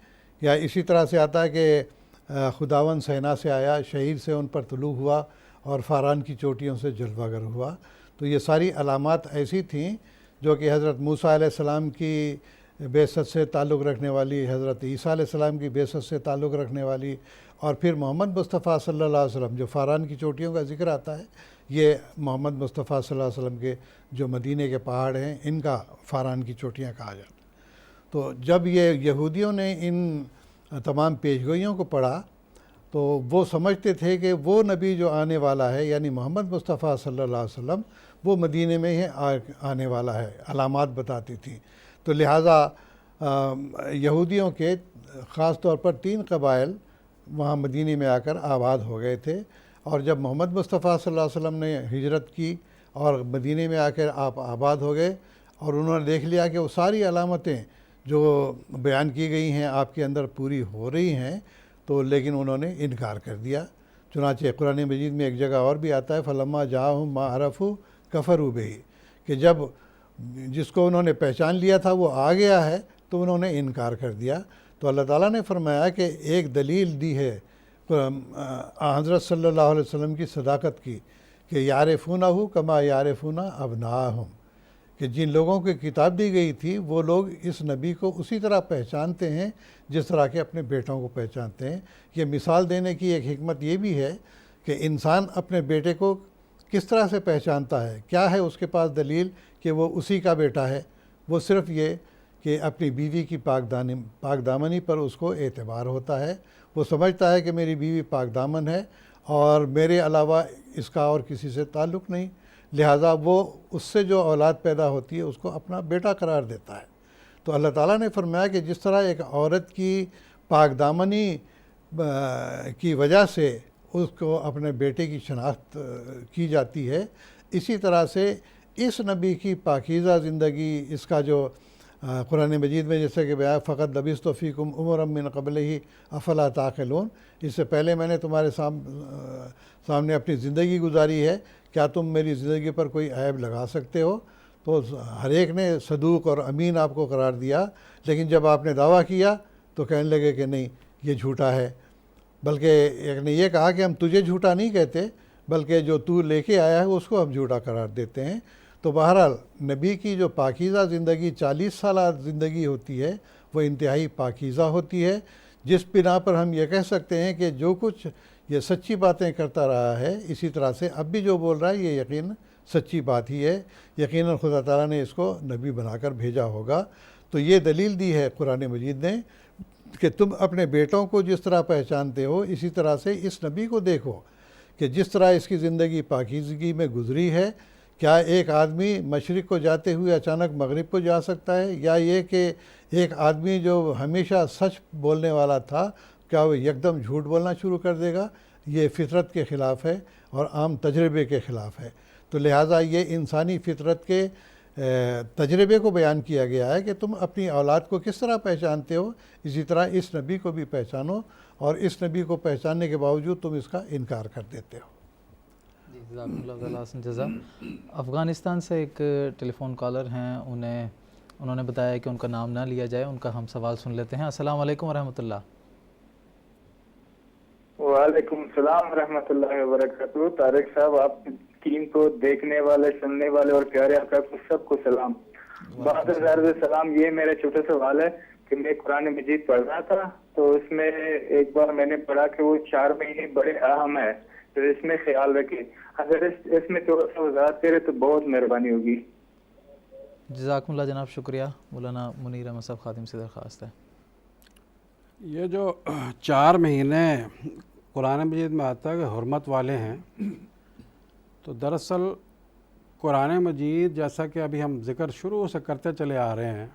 یا اسی طرح سے آتا ہے کہ خداوند سینا سے آیا، شہیر سے ان پر طلوع ہوا اور فاران کی چوٹیوں سے جلوہ گر ہوا. تو یہ ساری علامات ایسی تھیں جو کہ حضرت موسیٰ علیہ السلام کی بعثت سے تعلق رکھنے والی، حضرت عیسیٰ علیہ السلام کی بعثت سے تعلق رکھنے والی، اور پھر محمد مصطفیٰ صلی اللہ علیہ وسلم جو فاران کی چوٹیوں کا ذکر آتا ہے، یہ محمد مصطفیٰ صلی اللہ علیہ وسلم کے جو مدینے کے پہاڑ ہیں ان کا فاران کی چوٹیاں کہا جاتا ہے. تو جب یہ یہودیوں نے ان تمام پیشگوئیوں کو پڑھا تو وہ سمجھتے تھے کہ وہ نبی جو آنے والا ہے یعنی محمد مصطفیٰ صلی اللہ علیہ وسلم وہ مدینے میں ہی آنے والا ہے، علامات بتاتی تھی. تو لہٰذا یہودیوں کے خاص طور پر 3 قبائل وہاں مدینے میں آ کر آباد ہو گئے تھے. اور جب محمد مصطفیٰ صلی اللہ علیہ وسلم نے ہجرت کی اور مدینے میں آ کر آپ آباد ہو گئے اور انہوں نے دیکھ لیا کہ وہ ساری علامتیں جو بیان کی گئی ہیں آپ کے اندر پوری ہو رہی ہیں، تو لیکن انہوں نے انکار کر دیا. چنانچہ قرآن مجید میں ایک جگہ اور بھی آتا ہے فلما جاءہم ما عرفوا کفروا بہ، کہ جب جس کو انہوں نے پہچان لیا تھا وہ آ گیا ہے تو انہوں نے انکار کر دیا. تو اللہ تعالیٰ نے فرمایا کہ ایک دلیل دی ہے حضرت صلی اللہ علیہ وسلم کی صداقت کی کہ یعرفونہ کما یعرفون ابناءہم، کہ جن لوگوں کی کتاب دی گئی تھی وہ لوگ اس نبی کو اسی طرح پہچانتے ہیں جس طرح کے اپنے بیٹوں کو پہچانتے ہیں. یہ مثال دینے کی ایک حکمت یہ بھی ہے کہ انسان اپنے بیٹے کو کس طرح سے پہچانتا ہے، کیا ہے اس کے پاس دلیل کہ وہ اسی کا بیٹا ہے. وہ صرف یہ کہ اپنی بیوی کی پاک دامنی پر اس کو اعتبار ہوتا ہے. وہ سمجھتا ہے کہ میری بیوی پاک دامن ہے اور میرے علاوہ اس کا اور کسی سے تعلق نہیں، لہٰذا وہ اس سے جو اولاد پیدا ہوتی ہے اس کو اپنا بیٹا قرار دیتا ہے. تو اللہ تعالیٰ نے فرمایا کہ جس طرح ایک عورت کی پاک دامنی کی وجہ سے اس کو اپنے بیٹے کی شناخت کی جاتی ہے، اسی طرح سے اس نبی کی پاکیزہ زندگی، اس کا جو قرآن مجید میں جیسے کہ بیان فقط لبثت فیکم عمرا من قبلہ افلا تعقلون، اس سے پہلے میں نے تمہارے سامنے اپنی زندگی گزاری ہے، کیا تم میری زندگی پر کوئی عیب لگا سکتے ہو؟ تو ہر ایک نے صدوق اور امین آپ کو قرار دیا، لیکن جب آپ نے دعویٰ کیا تو کہنے لگے کہ نہیں یہ جھوٹا ہے. بلکہ ایک نے یہ کہا کہ ہم تجھے جھوٹا نہیں کہتے بلکہ جو تو لے کے آیا ہے اس کو ہم جھوٹا قرار دیتے ہیں. تو بہرحال نبی کی جو پاکیزہ زندگی 40 سالہ زندگی ہوتی ہے وہ انتہائی پاکیزہ ہوتی ہے، جس بنا پر ہم یہ کہہ سکتے ہیں کہ جو کچھ یہ سچی باتیں کرتا رہا ہے اسی طرح سے اب بھی جو بول رہا ہے یہ یقین سچی بات ہی ہے. یقیناً خدا تعالیٰ نے اس کو نبی بنا کر بھیجا ہوگا. تو یہ دلیل دی ہے قرآن مجید نے کہ تم اپنے بیٹوں کو جس طرح پہچانتے ہو اسی طرح سے اس نبی کو دیکھو کہ جس طرح اس کی زندگی پاکیزگی میں گزری ہے. کیا ایک آدمی مشرق کو جاتے ہوئے اچانک مغرب کو جا سکتا ہے؟ یا یہ کہ ایک آدمی جو ہمیشہ سچ بولنے والا تھا کیا وہ یکدم جھوٹ بولنا شروع کر دے گا؟ یہ فطرت کے خلاف ہے اور عام تجربے کے خلاف ہے. تو لہٰذا یہ انسانی فطرت کے تجربے کو بیان کیا گیا ہے کہ تم اپنی اولاد کو کس طرح پہچانتے ہو، اسی طرح اس نبی کو بھی پہچانو، اور اس نبی کو پہچاننے کے باوجود تم اس کا انکار کر دیتے ہو. جی جزاکم اللہ تعالیٰ حسن جزا. افغانستان سے ایک ٹیلی فون کالر ہیں، انہوں نے بتایا کہ ان کا نام نہ لیا جائے، ان کا ہم سوال سن لیتے ہیں. السلام علیکم ورحمۃ اللہ. وعلیکم السلام ورحمۃ اللہ وبرکاتہ. طارق صاحب، آپ ٹیم کو دیکھنے والے، سننے والے اور پیارے آقا کو سب کو سلام. بہت زیادہ سلام. یہ میرا چھوٹا سوال ہے کہ میں قرآن مجید پڑھ رہا تھا تو اس میں ایک بار میں نے پڑھا کہ وہ 4 مہینے بڑے اہم ہے، تو اس میں خیال رکھیں. اگر اس میں تھوڑا سا وضاحت کرے تو بہت مہربانی ہوگی. جزاکم اللہ جناب، شکریہ۔ مولانا منیر احمد صاحب خادم سے درخواست ہے۔ یہ جو 4 مہینے قرآن مجید میں آتا ہے کہ حرمت والے ہیں، تو دراصل قرآن مجید جیسا کہ ابھی ہم ذکر شروع سے کرتے چلے آ رہے ہیں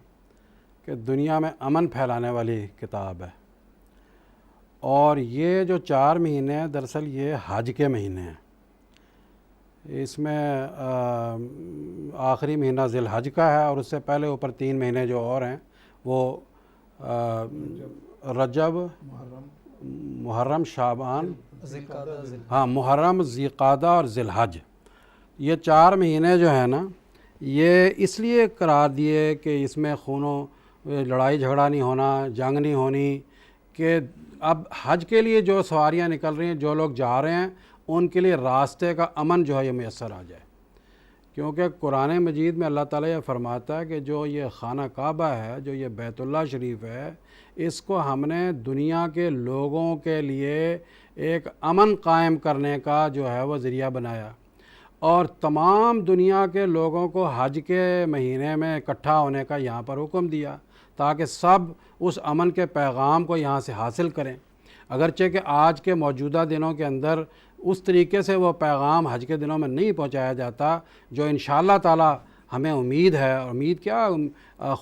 کہ دنیا میں امن پھیلانے والی کتاب ہے، اور یہ جو 4 مہینے ہیں دراصل یہ حج کے مہینے ہیں۔ اس میں آخری مہینہ ذی الحج کا ہے، اور اس سے پہلے اوپر 3 مہینے جو اور ہیں وہ رجب، محرم، شعبان، محرم، ذی قعدہ اور ذی الحج، یہ 4 مہینے جو ہیں نا یہ اس لیے قرار دیے کہ اس میں لڑائی جھگڑا نہیں ہونا، جنگ نہیں ہونی، کہ اب حج کے لیے جو سواریاں نکل رہی ہیں، جو لوگ جا رہے ہیں، ان کے لیے راستے کا امن جو ہے یہ میسر آ جائے۔ کیونکہ قرآن مجید میں اللہ تعالیٰ یہ فرماتا ہے کہ جو یہ خانہ کعبہ ہے، جو یہ بیت اللہ شریف ہے، اس کو ہم نے دنیا کے لوگوں کے لیے ایک امن قائم کرنے کا جو ہے وہ ذریعہ بنایا، اور تمام دنیا کے لوگوں کو حج کے مہینے میں اکٹھا ہونے کا یہاں پر حکم دیا تاکہ سب اس امن کے پیغام کو یہاں سے حاصل کریں۔ اگرچہ کہ آج کے موجودہ دنوں کے اندر اس طریقے سے وہ پیغام حج کے دنوں میں نہیں پہنچایا جاتا جو انشاءاللہ تعالی ہمیں امید ہے، اور امید کیا،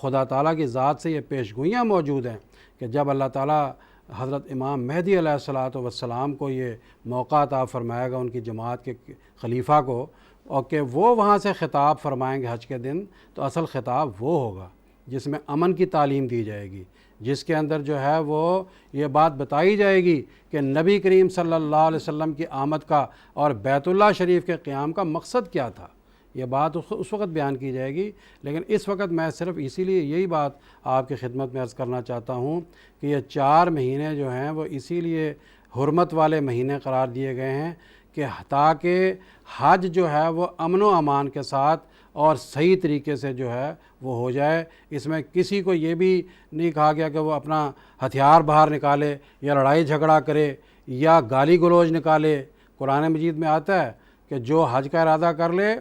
خدا تعالیٰ کی ذات سے یہ پیشگوئیاں موجود ہیں کہ جب اللہ تعالیٰ حضرت امام مہدی علیہ الصلوۃ والسلام کو یہ موقع عطا فرمائے گا، ان کی جماعت کے خلیفہ کو، اور کہ وہ وہاں سے خطاب فرمائیں گے حج کے دن، تو اصل خطاب وہ ہوگا جس میں امن کی تعلیم دی جائے گی، جس کے اندر جو ہے وہ یہ بات بتائی جائے گی کہ نبی کریم صلی اللہ علیہ وسلم کی آمد کا اور بیت اللہ شریف کے قیام کا مقصد کیا تھا۔ یہ بات اس وقت بیان کی جائے گی، لیکن اس وقت میں صرف اسی لیے یہی بات آپ کی خدمت میں عرض کرنا چاہتا ہوں کہ یہ 4 مہینے جو ہیں وہ اسی لیے حرمت والے مہینے قرار دیے گئے ہیں کہ تاکہ حج جو ہے وہ امن و امان کے ساتھ اور صحیح طریقے سے جو ہے وہ ہو جائے۔ اس میں کسی کو یہ بھی نہیں کہا گیا کہ وہ اپنا ہتھیار باہر نکالے یا لڑائی جھگڑا کرے یا گالی گلوچ نکالے۔ قرآن مجید میں آتا ہے کہ جو حج کا ارادہ کر لے،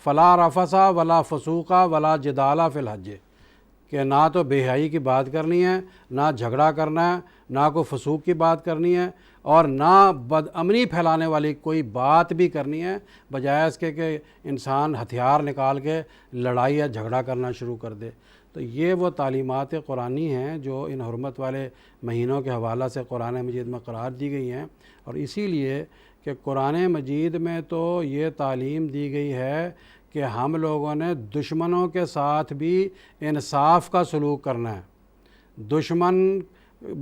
فلا رفثا ولا فسوقا ولا جدال فی الحج، کہ نہ تو بے حیائی کی بات کرنی ہے، نہ جھگڑا کرنا ہے، نہ کوئی فسوق کی بات کرنی ہے، اور نہ بد امنی پھیلانے والی کوئی بات بھی کرنی ہے، بجائے اس کے کہ انسان ہتھیار نکال کے لڑائی یا جھگڑا کرنا شروع کر دے۔ تو یہ وہ تعلیمات قرآنی ہیں جو ان حرمت والے مہینوں کے حوالہ سے قرآن مجید میں قرار دی گئی ہیں، اور اسی لیے کہ قرآن مجید میں تو یہ تعلیم دی گئی ہے کہ ہم لوگوں نے دشمنوں کے ساتھ بھی انصاف کا سلوک کرنا ہے۔ دشمن،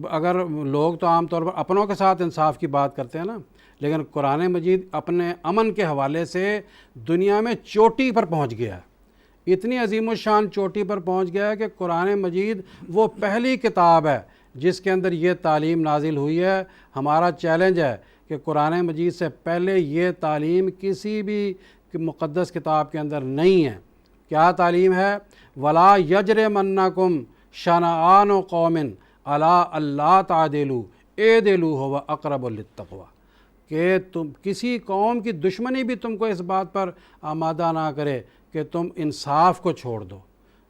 اگر لوگ تو عام طور پر اپنوں کے ساتھ انصاف کی بات کرتے ہیں نا، لیکن قرآن مجید اپنے امن کے حوالے سے دنیا میں چوٹی پر پہنچ گیا ہے، اتنی عظیم الشان چوٹی پر پہنچ گیا ہے کہ قرآن مجید وہ پہلی کتاب ہے جس کے اندر یہ تعلیم نازل ہوئی ہے۔ ہمارا چیلنج ہے کہ قرآن مجید سے پہلے یہ تعلیم کسی بھی مقدس کتاب کے اندر نہیں ہے۔ کیا تعلیم ہے؟ وَلَا يَجْرِمَنَّكُمْ شَنَآنُ قَوْمٍ عَلَىٰ أَلَّا تَعْدِلُوا اعْدِلُوا هُوَ أَقْرَبُ لِلتَّقْوَىٰ، کہ تم کسی قوم کی دشمنی بھی تم کو اس بات پر آمادہ نہ کرے کہ تم انصاف کو چھوڑ دو۔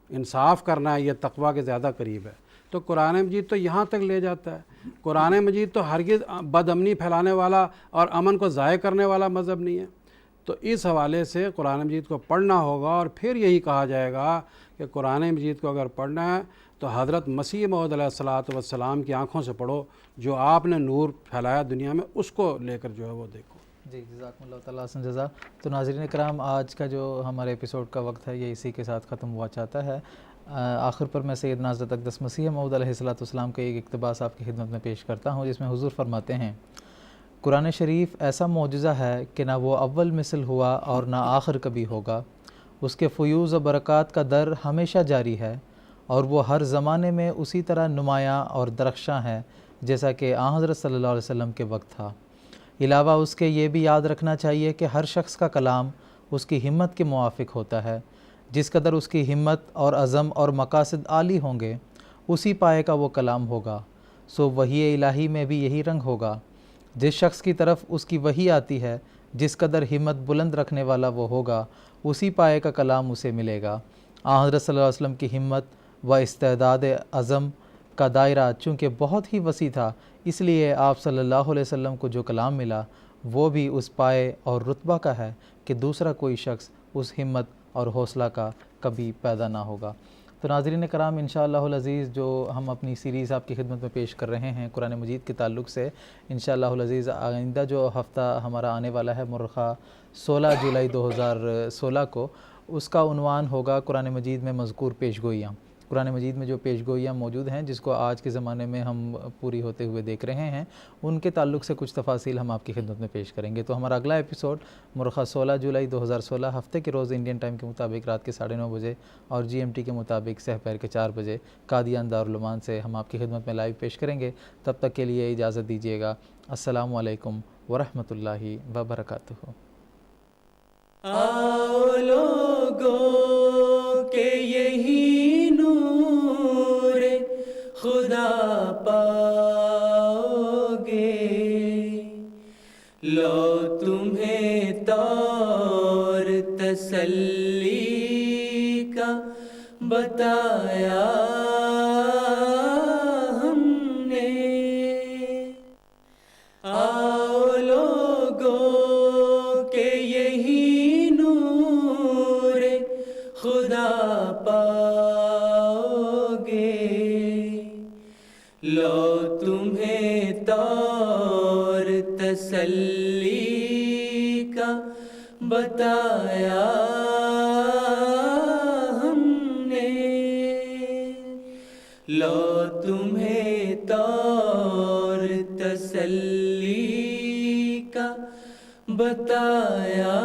انصاف کرنا ہے، یہ تقویٰ کے زیادہ قریب ہے۔ تو قرآن مجید تو یہاں تک لے جاتا ہے۔ قرآن مجید تو ہرگز بد امنی پھیلانے والا اور امن کو ضائع کرنے والا مذہب نہیں ہے۔ تو اس حوالے سے قرآن مجید کو پڑھنا ہوگا، اور پھر یہی کہا جائے گا کہ قرآن مجید کو اگر پڑھنا ہے تو حضرت مسیح موعود علیہ الصلوۃ والسلام کی آنکھوں سے پڑھو، جو آپ نے نور پھیلایا دنیا میں، اس کو لے کر جو ہے وہ دیکھو۔ جی، جزاکم اللہ تعالیٰ حسن جزا۔ تو ناظرین کرام، آج کا جو ہمارے ایپیسوڈ کا وقت ہے یہ اسی کے ساتھ ختم ہوا چاہتا ہے۔ آخر پر میں سیدنا حضرت اقدس مسیح موعود علیہ السلام کا ایک اقتباس آپ کی خدمت میں پیش کرتا ہوں، جس میں حضور فرماتے ہیں، قرآن شریف ایسا معجزہ ہے کہ نہ وہ اول مثل ہوا اور نہ آخر کبھی ہوگا۔ اس کے فیوز و برکات کا در ہمیشہ جاری ہے، اور وہ ہر زمانے میں اسی طرح نمایاں اور درخشاں ہے جیسا کہ آن حضرت صلی اللہ علیہ وسلم کے وقت تھا۔ علاوہ اس کے یہ بھی یاد رکھنا چاہیے کہ ہر شخص کا کلام اس کی ہمت کے موافق ہوتا ہے۔ جس قدر اس کی ہمت اور عزم اور مقاصد عالی ہوں گے، اسی پائے کا وہ کلام ہوگا۔ سو وحی الہی میں بھی یہی رنگ ہوگا۔ جس شخص کی طرف اس کی وحی آتی ہے، جس قدر ہمت بلند رکھنے والا وہ ہوگا، اسی پائے کا کلام اسے ملے گا۔ حضرت صلی اللہ علیہ وسلم کی ہمت و استعداد عزم کا دائرہ چونکہ بہت ہی وسیع تھا، اس لیے آپ صلی اللہ علیہ وسلم کو جو کلام ملا وہ بھی اس پائے اور رتبہ کا ہے کہ دوسرا کوئی شخص اس ہمت اور حوصلہ کا کبھی پیدا نہ ہوگا۔ تو ناظرین کرام، انشاءاللہ العزیز جو ہم اپنی سیریز آپ کی خدمت میں پیش کر رہے ہیں قرآن مجید کے تعلق سے، انشاءاللہ العزیز آئندہ جو ہفتہ ہمارا آنے والا ہے مورخہ 16 جولائی 2016 کو، اس کا عنوان ہوگا قرآن مجید میں مذکور پیشگوئیاں۔ قرآن مجید میں جو پیشگوئیاں موجود ہیں جس کو آج کے زمانے میں ہم پوری ہوتے ہوئے دیکھ رہے ہیں، ان کے تعلق سے کچھ تفاصیل ہم آپ کی خدمت میں پیش کریں گے۔ تو ہمارا اگلا ایپیسوڈ مورخہ 16 جولائی 2016 ہفتے کے روز انڈین ٹائم کے مطابق رات کے 9:30 بجے اور جی ایم ٹی کے مطابق سحر کے 4 بجے قادیان دارالعلومان سے ہم آپ کی خدمت میں لائیو پیش کریں گے۔ تب تک کے لیے اجازت دیجیے گا۔ السلام علیکم ورحمۃ اللہ وبرکاتہ۔ آؤ لوگوں کہ یہی نور خدا پاؤ گے، لو تمہیں طور تسلی کا بتایا ہم نے۔ آؤ لوگوں کہ یہی نور خدا پاؤ گے، لو تمہیں طور تسلی کا بتایا ہم نے، لو تمہیں طور تسلی کا بتایا